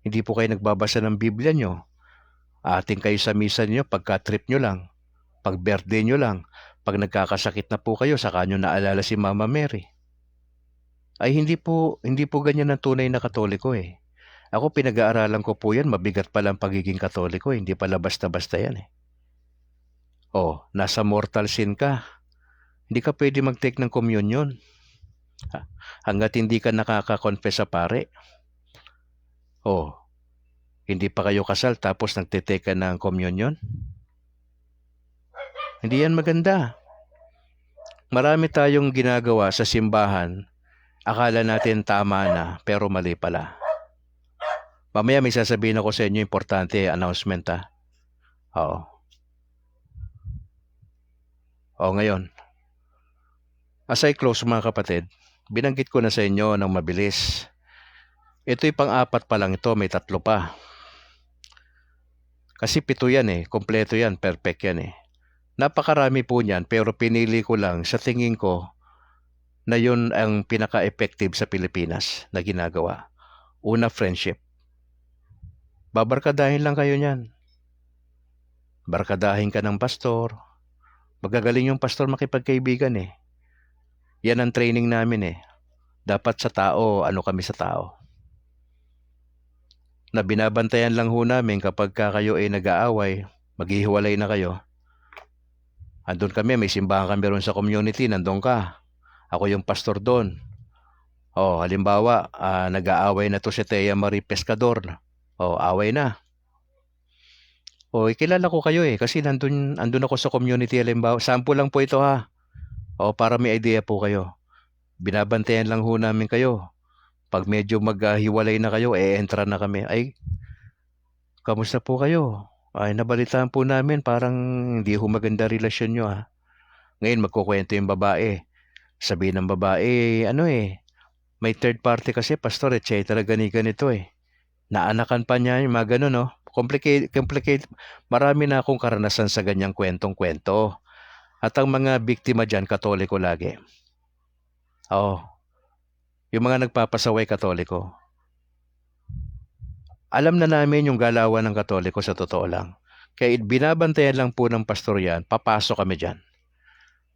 Hindi po kayo nagbabasa ng Biblia nyo. Ating kayo sa misa nyo, pagka-trip nyo lang, pag birthday nyo lang, pag nagkakasakit na po kayo, saka nyo naalala si Mama Mary. Ay hindi po ganyan ang tunay na Katoliko Ako pinag-aaralan ko po yan, mabigat pala ang pagiging Katoliko hindi pala basta-basta yan nasa mortal sin ka. Hindi ka pwede mag-take ng communion. Hanggat hindi ka nakaka-confess sa pare. Hindi pa kayo kasal tapos nagtitake ka ng communion? Hindi yan maganda. Marami tayong ginagawa sa simbahan, akala natin tama na, pero mali pala. Mamaya may sasabihin ako sa inyo, importante, announcement ngayon. As I close mga kapatid, binanggit ko na sa inyo ng mabilis. Ito'y pang-apat pa lang ito, may 3 pa. Kasi 7 yan kompleto yan, perfect yan Napakarami po niyan, pero pinili ko lang sa tingin ko na yun ang pinaka-effective sa Pilipinas na ginagawa. Una, friendship. Babarkadahin lang kayo niyan. Barkadahin ka ng pastor. Magagaling yung pastor makipagkaibigan Yan ang training namin Dapat sa tao, ano kami sa tao. Na binabantayan lang ho namin kapag kayo nag-aaway, maghihiwalay na kayo. Andun kami, may simbahan kami ron sa community, nandun ka. Ako yung pastor doon. Halimbawa, nag-aaway na to si Thea Marie Pescador. Away na. Kilala ko kayo kasi andun ako sa community, halimbawa. Sample lang po ito para may idea po kayo. Binabantayan lang ho namin kayo. Pag medyo maghiwalay na kayo, entra na kami. Ay, kamusta po kayo? Ay, nabalitaan po namin parang hindi ho maganda relasyon nyo Ngayon, magkukwento yung babae. Sabihin ng babae, may third party kasi, pastor, etc. Ganito Naanakan pa niya yung mga ganun Complicated. Marami na akong karanasan sa ganyang kwentong-kwento. At ang mga biktima dyan, Katoliko lagi. Yung mga nagpapasaway Katoliko. Alam na namin yung galawan ng Katoliko sa totoo lang. Kaya binabantayan lang po ng pastor yan, papasok kami dyan.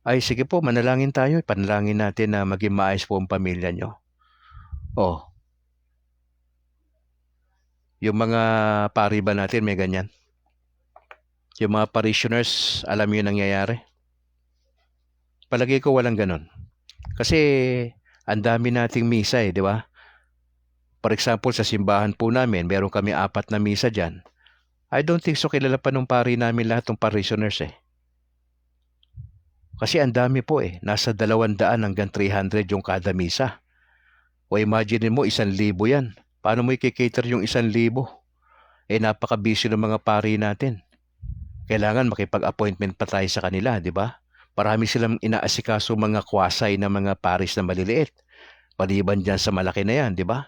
Ay, sige po, manalangin tayo. Panalangin natin na maging maayos po ang pamilya nyo. Yung mga pari ba natin may ganyan? Yung mga parishioners, alam yung nangyayari? Palagay ko walang ganon. Kasi ang dami nating misa di ba? For example, sa simbahan po namin, meron kami 4 na misa dyan. I don't think so kilala pa nung pari namin lahat ng parishioners Kasi ang dami po Nasa 200 hanggang 300 yung kada misa. O imagine mo, 1,000 yan. Paano mo i-cater yung 1,000? Napaka-busy ng mga pari natin. Kailangan makipag-appointment pa tayo sa kanila, di ba? Marami silang inaasikaso mga kwasay na mga paris na maliliit. Paliban dyan sa malaki na yan, di ba?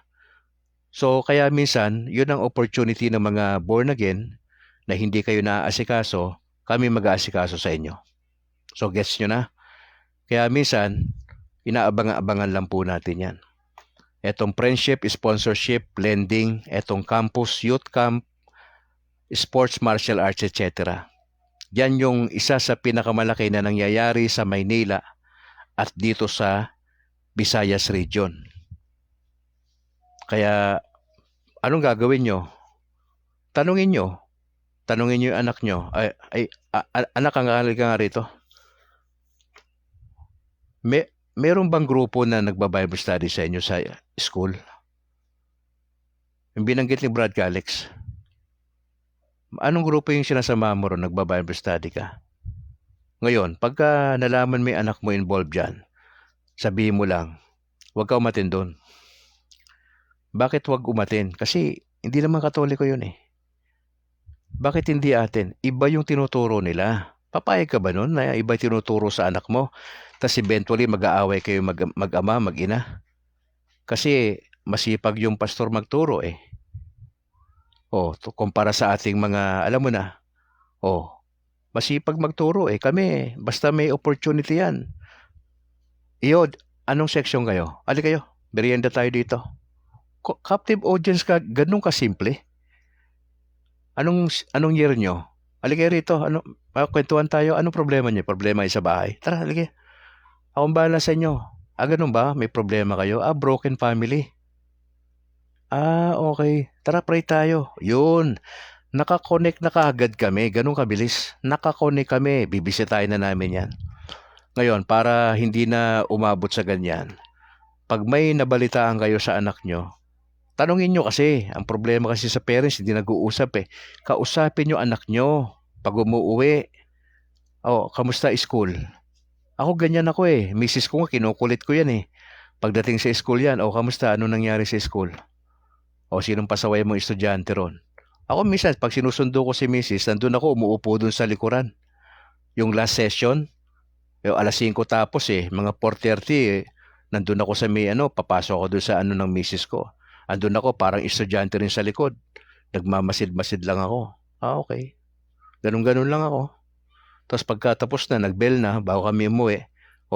So, kaya minsan, yun ang opportunity ng mga born again na hindi kayo naaasikaso, kami mag-aasikaso sa inyo. So, gets nyo na? Kaya minsan, inaabang-abangan lang po natin yan. Etong friendship, sponsorship, lending, etong campus, youth camp, sports, martial arts, etc. Yan yung isa sa pinakamalaki na nangyayari sa Maynila at dito sa Visayas region. Kaya, anong gagawin nyo? Tanungin nyo yung anak nyo. Anak, ang ka nga rito. Meron bang grupo na nagba-Bible study sa inyo sa school? Yung binanggit ni Brad Calix. Anong grupo yung sinasama mo ron, nagba-Bible study ka? Ngayon, pagka nalaman may anak mo involved dyan, sabihin mo lang, huwag ka umatin doon. Bakit huwag umatin? Kasi hindi naman Katoliko yun Bakit hindi atin? Iba yung tinuturo nila. Papayag ka ba nun na iba tinuturo sa anak mo? Tapos eventually mag-aaway kayo mag-ama, mag-ina? Kasi masipag yung pastor magturo kumpara sa ating mga, alam mo na, masipag magturo kami, basta may opportunity yan. Anong section kayo? Ali kayo, merienda tayo dito. Captive audience ka, ganun ka simple. Anong year nyo? Halika rito, kwentuhan tayo. Anong problema niyo? Problema sa bahay? Tara, halika. Akong bahala sa inyo. Ganun ba? May problema kayo? Broken family. Okay. Tara, pray tayo. Yun. Nakakonect na kaagad kami. Ganun kabilis. Nakakonect kami. Bibisitahin na namin yan. Ngayon, para hindi na umabot sa ganyan, pag may nabalitaan kayo sa anak nyo, tanungin nyo kasi. Ang problema kasi sa parents, hindi nag-uusap Kausapin nyo anak nyo pag umuwi. Kamusta school? Ako ganyan ako Misis ko nga, kinukulit ko yan Pagdating sa school yan, kamusta? Ano nangyari sa school? Sinong pasaway mong estudyante ron? Ako minsan, pag sinusundo ko si misis, nandun ako, umuupo dun sa likuran. Yung last session, alas 5 tapos mga 4:30 nandun ako sa papasok ako dun sa ng misis ko. Andun ako, parang estudyante rin sa likod. Nagmamasid-masid lang ako. Okay. Ganun-ganun lang ako. Tapos pagkatapos na, nag-bell na, bago kami umuwi,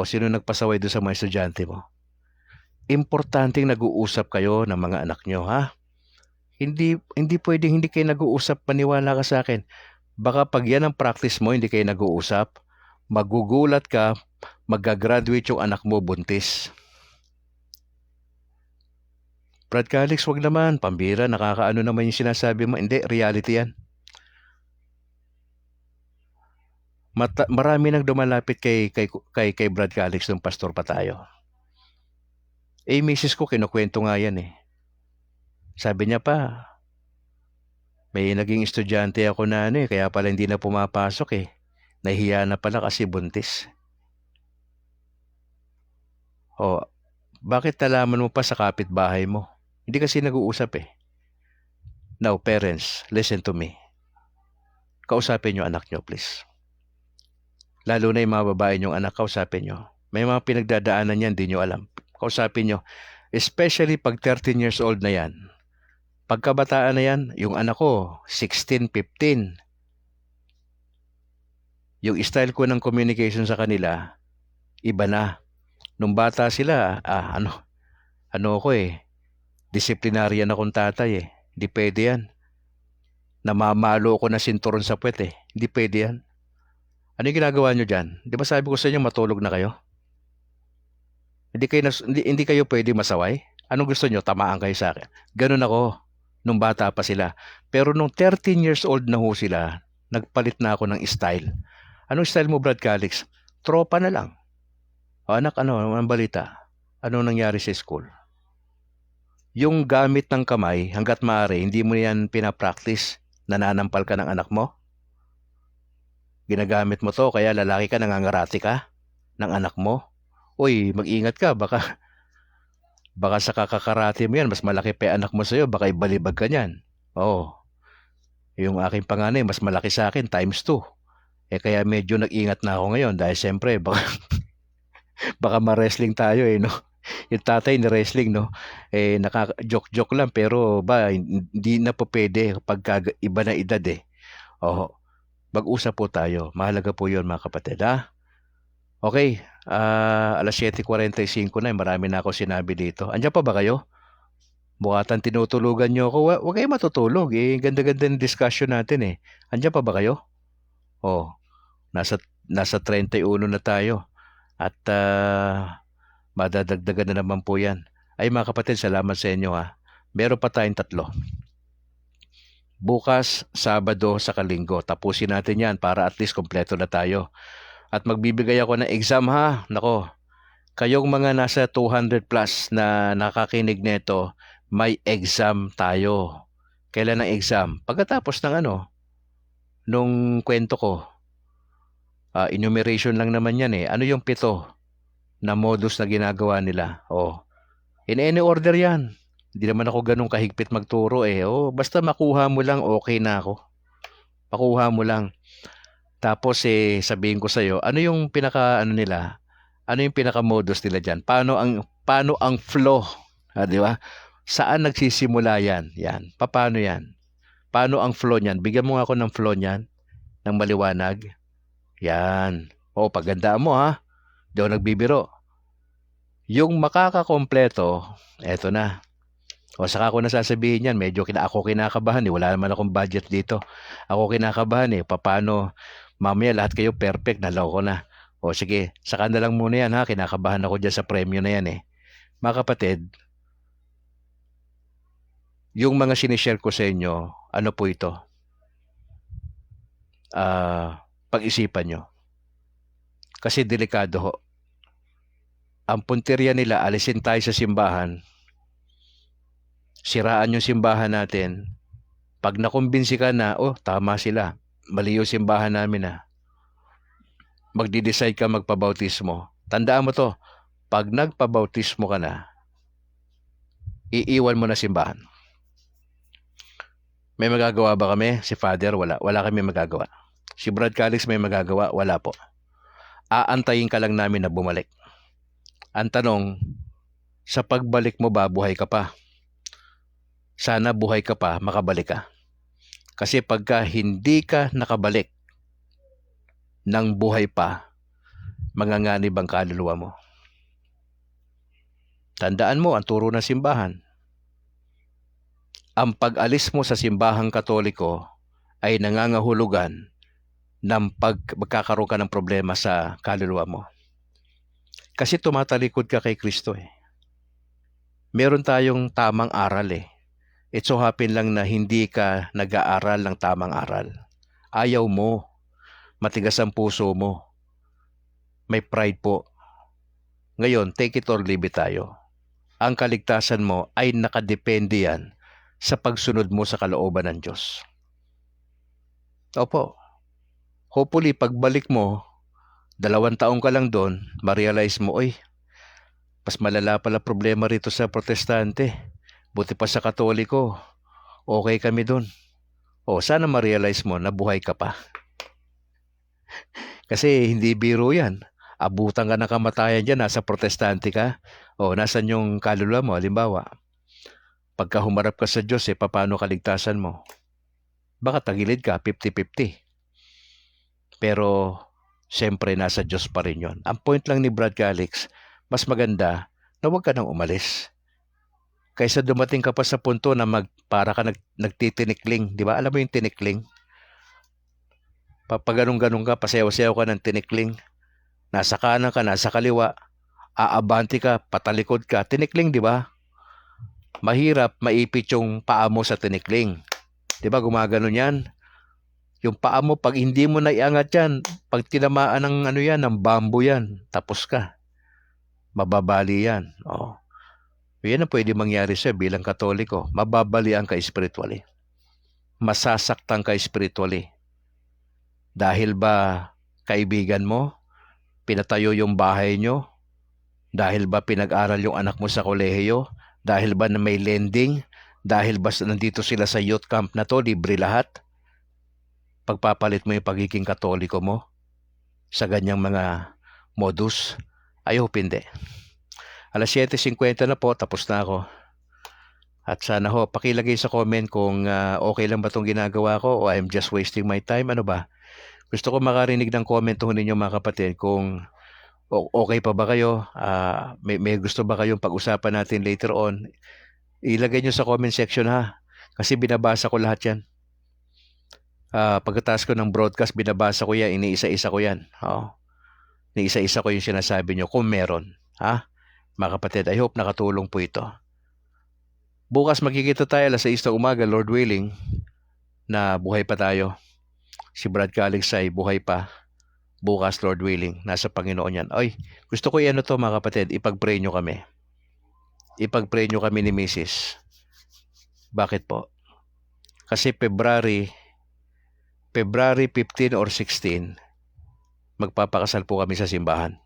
sino nagpasaway doon sa mga estudyante mo? Importanteng nag-uusap kayo ng mga anak nyo, ha? Hindi pwedeng hindi kayo nag-uusap, paniwala ka sa akin. Baka pag yan ang practice mo, hindi kayo nag-uusap, magugulat ka, mag-graduate yung anak mo buntis. Brad Calix, wag naman. Pambira, nakakaano naman yung sinasabi mo. Hindi, reality yan. Marami nang dumalapit kay Brad Calix ng pastor pa tayo. Misis ko, kinukwento nga yan Sabi niya pa, may naging estudyante ako na kaya pala hindi na pumapasok Nahihiya na pala kasi buntis. Bakit nalaman mo pa sa kapitbahay mo? Hindi kasi nag-uusap Now, parents, listen to me. Kausapin nyo anak nyo, please. Lalo na yung mga babae nyong anak, kausapin nyo. May mga pinagdadaanan yan, di nyo alam. Kausapin nyo. Especially pag 13 years old na yan. Pagkabataan na yan, yung anak ko, 16, 15. Yung style ko ng communication sa kanila, iba na. Nung bata sila, disciplinarian akong tatay Hindi pwede yan. Namamalo ko na sinturon sa puwet Hindi pwede yan. Ano yung ginagawa nyo dyan? Di ba sabi ko sa inyo, matulog na kayo? Hindi kayo pwede masaway? Anong gusto nyo? Tamaan kayo sa akin. Ganun ako nung bata pa sila. Pero nung 13 years old na ho sila, nagpalit na ako ng style. Anong style mo, Brad Calix? Tropa na lang. O anak, ang balita? Ano nangyari sa school? Yung gamit ng kamay, hanggat maaari, hindi mo yan pinapractice. Nananampal ka ng anak mo? Ginagamit mo to, kaya lalaki ka, nangangarati ka ng anak mo? Uy, mag-ingat ka, baka sa kakakarate mo yan, mas malaki pa yung anak mo sa'yo, baka ibalibag ka niyan. Oo. Yung aking panganay, mas malaki sa akin, times 2. Kaya medyo nag-ingat na ako ngayon dahil siyempre, baka ma-wrestling tayo no? Yung tatay ni wrestling, no? Naka-joke-joke lang, pero hindi na po pwede pagka iba na edad Oo. Mag-usap po tayo. Mahalaga po yun, mga kapatid, ha? Okay, alas 7:45 na, marami na ako sinabi dito. Andiyan pa ba kayo? Bukatan tinutulugan nyo ako. Huwag kayo matutulog. Ganda-ganda ng discussion natin Andiyan pa ba kayo? Nasa 31 na tayo. At madadagdagan na naman po yan. Ay mga kapatid, salamat sa inyo ha. Meron pa tayong 3. Bukas, Sabado, sa Linggo. Tapusin natin yan para at least kompleto na tayo. At magbibigay ako ng exam ha. Nako, kayong mga nasa 200 plus na nakakinig nito, may exam tayo. Kailan ang exam? Pagkatapos ng nung kwento ko. Enumeration lang naman yan Ano yung 7 na modus na ginagawa nila? In any order yan. Hindi naman ako ganun kahigpit magturo basta makuha mo lang, okay na ako. Makuha mo lang. Tapos sabihin ko sa'yo, ano yung nila? Ano yung pinaka-modus nila dyan? Paano ang flow? Di ba? Saan nagsisimula yan? Yan. Paano yan? Paano ang flow niyan? Bigyan mo nga ako ng flow niyan, ng maliwanag. Yan. Pagandaan mo ha. Di ako nagbibiro. Yung makakakompleto, eto na. Saka ako nasasabihin yan, medyo ako kinakabahan Wala naman akong budget dito. Ako kinakabahan Paano, mamaya lahat kayo perfect, naloko na. Sige, saka na lang muna yan ha. Kinakabahan ako dyan sa premyo na yan Mga kapatid, yung mga sinishare ko sa inyo, ano po ito? Pag-isipan nyo. Kasi delikado ho. Ang punteriya nila, alisin tayo sa simbahan, siraan yung simbahan natin. Pag nakumbinsi ka na, tama sila, mali yung simbahan namin magdi-decide ka magpabautismo. Tandaan mo to, pag nagpabautismo ka na, iiwan mo na simbahan. May magagawa ba kami? Si Father, wala. Wala kami magagawa. Si Brad Calix may magagawa? Wala po. Aantayin ka lang namin na bumalik. Ang tanong, sa pagbalik mo ba, buhay ka pa? Sana buhay ka pa, makabalik ka. Kasi pagka hindi ka nakabalik ng buhay pa, manganganib ang kaluluwa mo. Tandaan mo, ang turo ng simbahan. Ang pag-alis mo sa simbahang Katoliko ay nangangahulugan ng magkakaroon ka ng problema sa kaluluwa mo. Kasi tumatalikod ka kay Kristo Meron tayong tamang aral It so happen lang na hindi ka nag-aaral ng tamang aral. Ayaw mo. Matigas ang puso mo. May pride po. Ngayon, take it or leave it tayo. Ang kaligtasan mo ay nakadepende yan sa pagsunod mo sa kalooban ng Diyos. Opo. Hopefully, pagbalik mo, 2 taong ka lang doon, ma-realize mo, mas malala pala problema rito sa protestante. Buti pa sa Katoliko, okay kami doon. Sana ma-realize mo na buhay ka pa. Kasi hindi biro yan. Abutan ka ng kamatayan dyan, nasa protestante ka. Nasan yung kaluluwa mo? Halimbawa, pagka humarap ka sa Diyos, paano kaligtasan mo? Baka tagilid ka, 50-50. Pero, siyempre, nasa Diyos pa rin yun. Ang point lang ni Brad Calix, mas maganda na huwag ka nang umalis. Kaysa dumating ka pa sa punto na para ka nagtitinikling. Di ba? Alam mo yung tinikling? Pag ganun-ganun ka, pasayaw-sayaw ka ng tinikling. Nasa kanan ka, nasa kaliwa. Aabanti ka, patalikod ka. Tinikling, di ba? Mahirap maipit yung paa mo sa tinikling. Di ba? Gumaganon yan. Yung paa mo, pag hindi mo naiangat yan, pag tinamaan ng ano yan, ng bamboo yan, tapos ka. Mababali yan. Oh. Yan ang pwede mangyari sa'yo bilang Katoliko. Mababalian ka spiritually. Masasaktan ka spiritually. Dahil ba kaibigan mo, pinatayo yung bahay nyo? Dahil ba pinag-aral yung anak mo sa kolehiyo? Dahil ba na may lending? Dahil ba nandito sila sa youth camp na to, libre lahat? Pagpapalit mo yung pagiging Katoliko mo sa ganyang mga modus? I hope hindi. Alas 7:50 na po, tapos na ako. At sana ho, pakilagay sa comment kung okay lang ba itong ginagawa ko o I'm just wasting my time. Ano ba? Gusto ko makarinig ng comment ho ninyo mga kapatid kung okay pa ba kayo? May gusto ba kayong pag-usapan natin later on? Ilagay nyo sa comment section ha. Kasi binabasa ko lahat yan. Pagkatapos ko ng broadcast, binabasa ko yan. Iniisa-isa ko yan. Iniisa-isa ko yung sinasabi nyo kung meron. Ha? Mga kapatid, I hope nakatulong po ito. Bukas magkikita tayo alas 6 ng umaga, Lord willing, na buhay pa tayo. Si Brad Calix ay buhay pa. Bukas, Lord willing, nasa Panginoon yan. Ay, gusto ko yan to mga kapatid, ipag-pray nyo kami. Ipag-pray nyo kami ni Mrs. Bakit po? Kasi February 15 or 16, magpapakasal po kami sa simbahan.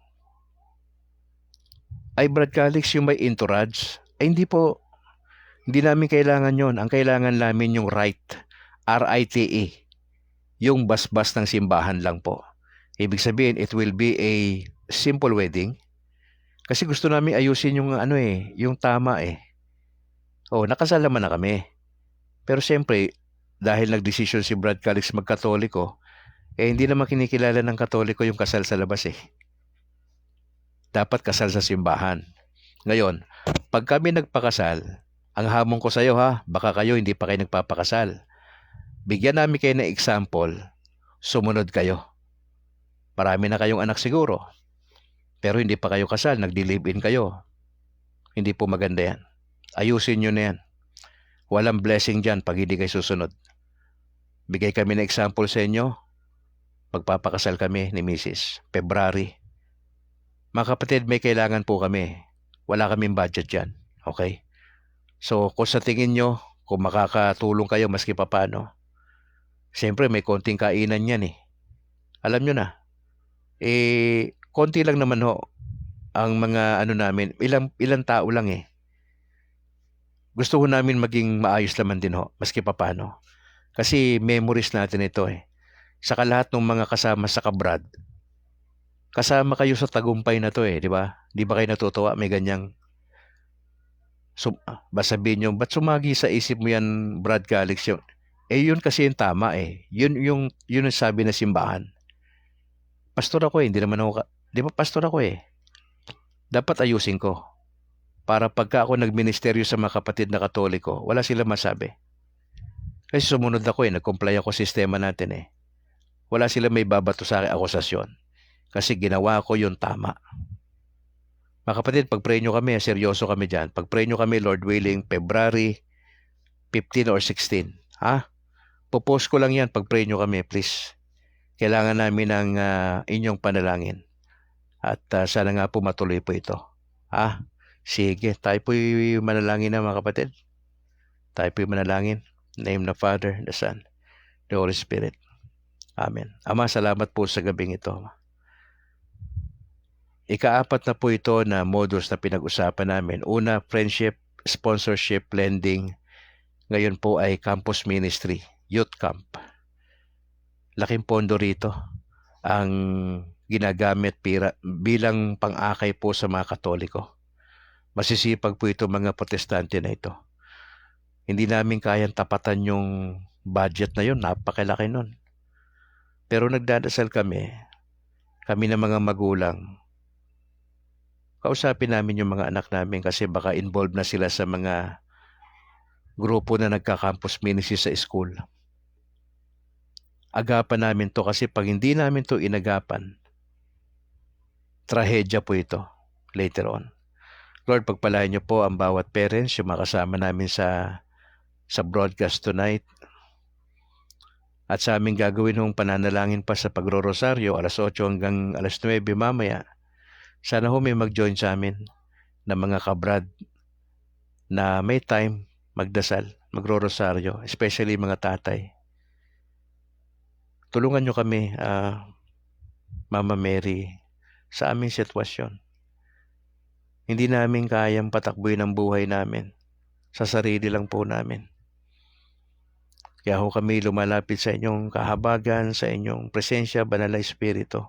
Ay, Brad Calix, yung may entourage? Ay, hindi po. Hindi namin kailangan yon. Ang kailangan namin yung rite. R-I-T-E. Yung basbas ng simbahan lang po. Ibig sabihin, it will be a simple wedding. Kasi gusto namin ayusin yung yung tama . Nakasal naman na kami. Pero siyempre, dahil nagdesisyon si Brad Calix magkatoliko, hindi naman kinikilala ng Katoliko yung kasal sa labas . Dapat kasal sa simbahan. Ngayon, pag kami nagpakasal, ang hamon ko sa iyo ha, baka kayo hindi pa kayo nagpapakasal. Bigyan namin kayo ng example, sumunod kayo. Marami na kayong anak siguro, pero hindi pa kayo kasal, nagdi-live-in kayo. Hindi po maganda yan. Ayusin nyo na yan. Walang blessing dyan pag hindi kayo susunod. Bigay kami ng example sa inyo, magpapakasal kami ni Mrs. February. Mga kapatid, may kailangan po kami. Wala kaming budget dyan. Okay? So, kung sa tingin nyo, kung makakatulong kayo maski papaano, siyempre may konting kainan yan . Alam nyo na, konti lang naman ho ang mga namin, ilang tao lang . Gusto ho namin maging maayos naman din ho, maski papaano. Kasi memories natin ito . Saka lahat ng mga kasama sa kabrad, kasama kayo sa tagumpay na to di ba? Di ba kayo natutuwa may ganyang sabihin nyo, ba't sumagi sa isip mo yan, Brad Calix? Yun kasi yung tama . Yun ang sabi na simbahan. Pastor ako hindi naman ako, di ba pastor ako Dapat ayusin ko. Para pagka ako nagministeryo sa mga kapatid na Katoliko, wala sila masabi. Kasi sumunod ako nag-comply ako sa sistema natin Wala sila may babato sa akin akusasyon. Kasi ginawa ko yung tama. Mga kapatid, pag-pray nyo kami, seryoso kami dyan. Pag-pray nyo kami, Lord willing, February 15 or 16. Popost ko lang yan, pag-pray nyo kami, please. Kailangan namin ng inyong panalangin. At sana nga po matuloy po ito. Sige, tayo po'y manalangin na mga kapatid. Tayo po'y manalangin. Name the Father, the Son, the Holy Spirit. Amen. Ama, salamat po sa gabing ito. Ika-4 na po ito na modus na pinag-usapan namin. Una, friendship, sponsorship, lending. Ngayon po ay campus ministry, youth camp. Laking pondo rito ang ginagamit bilang pang-akay po sa mga Katoliko. Masisipag po ito mga Protestante na ito. Hindi namin kayang tapatan yung budget na yun, napakalaki nun. Pero nagdadasal kami na mga magulang, kausapin namin yung mga anak namin kasi baka involved na sila sa mga grupo na nagka-campus ministry sa school. Agapan namin to kasi pag hindi namin to inagapan, trahedya po ito later on. Lord, pagpalain niyo po ang bawat parents, yung makasama namin sa broadcast tonight. At sa aming gagawin hong pananalangin pa sa pagro-rosaryo, 8:00 hanggang 9:00 mamaya, sana ho may mag-join sa amin na mga kabrad na may time magdasal, magro-rosaryo, especially mga tatay. Tulungan nyo kami, Mama Mary, sa aming sitwasyon. Hindi namin kayang patakbuhin ang buhay namin. Sa sarili lang po namin. Kaya ho kami lumalapit sa inyong kahabagan, sa inyong presensya, Banal na Espiritu.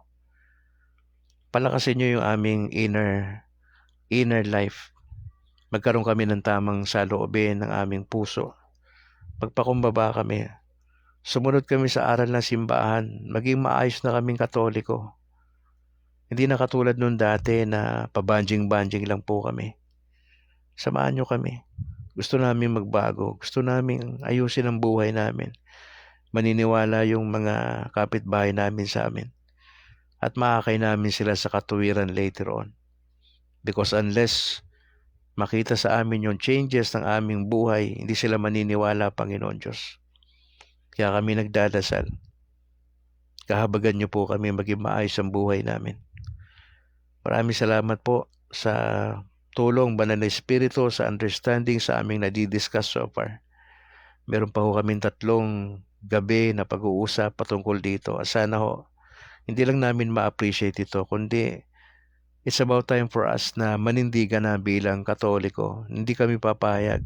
Palakasin nyo yung aming inner life. Magkaroon kami ng tamang saloobin ng aming puso. Magpakumbaba kami. Sumunod kami sa aral ng simbahan. Maging maayos na kaming Katoliko. Hindi na katulad nung dati na pabanjing-banjing lang po kami. Samahan nyo kami. Gusto namin magbago. Gusto namin ayusin ang buhay namin. Maniniwala yung mga kapitbahay namin sa amin. At makakay namin sila sa katuwiran later on. Because unless makita sa amin yung changes ng aming buhay, hindi sila maniniwala, Panginoon Diyos. Kaya kami nagdadasal. Kahabagan niyo po kami maging maayos ang buhay namin. Maraming salamat po sa tulong, Banal na Espiritu, sa understanding sa aming nadidiscuss so far. Meron pa ho kaming 3 gabi na pag-uusap patungkol dito. At sana ho, hindi lang namin ma-appreciate ito, kundi it's about time for us na manindigan na bilang Katoliko. Hindi kami papayag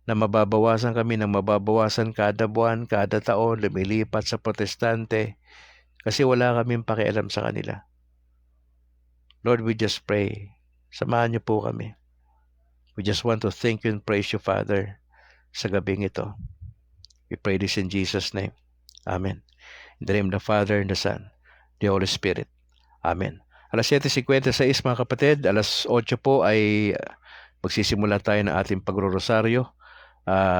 na mababawasan kami ng mababawasan kada buwan, kada taon, lumilipat sa Protestante kasi wala kaming pakialam sa kanila. Lord, we just pray. Samahan niyo po kami. We just want to thank you and praise you, Father, sa gabing ito. We pray this in Jesus' name. Amen. In the name of the Father, and the Son, the Holy Spirit. Amen. Alas 7:56 mga kapatid, alas 8 po ay magsisimula tayo ng ating pagro-rosaryo.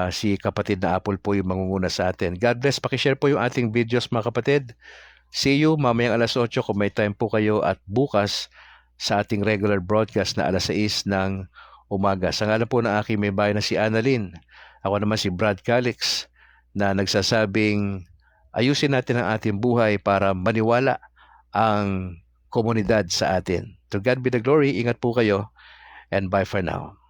Si kapatid na Apple po yung mangunguna sa atin. God bless. Pakishare po yung ating videos mga kapatid. See you mamayang alas 8 kung may time po kayo at bukas sa ating regular broadcast na alas 6 ng umaga. Sa ngalan po ng aking may bahay na si Annalyn. Ako naman si Brad Calix na nagsasabing ayusin natin ang ating buhay para maniwala ang komunidad sa atin. To God be the glory. Ingat po kayo and bye for now.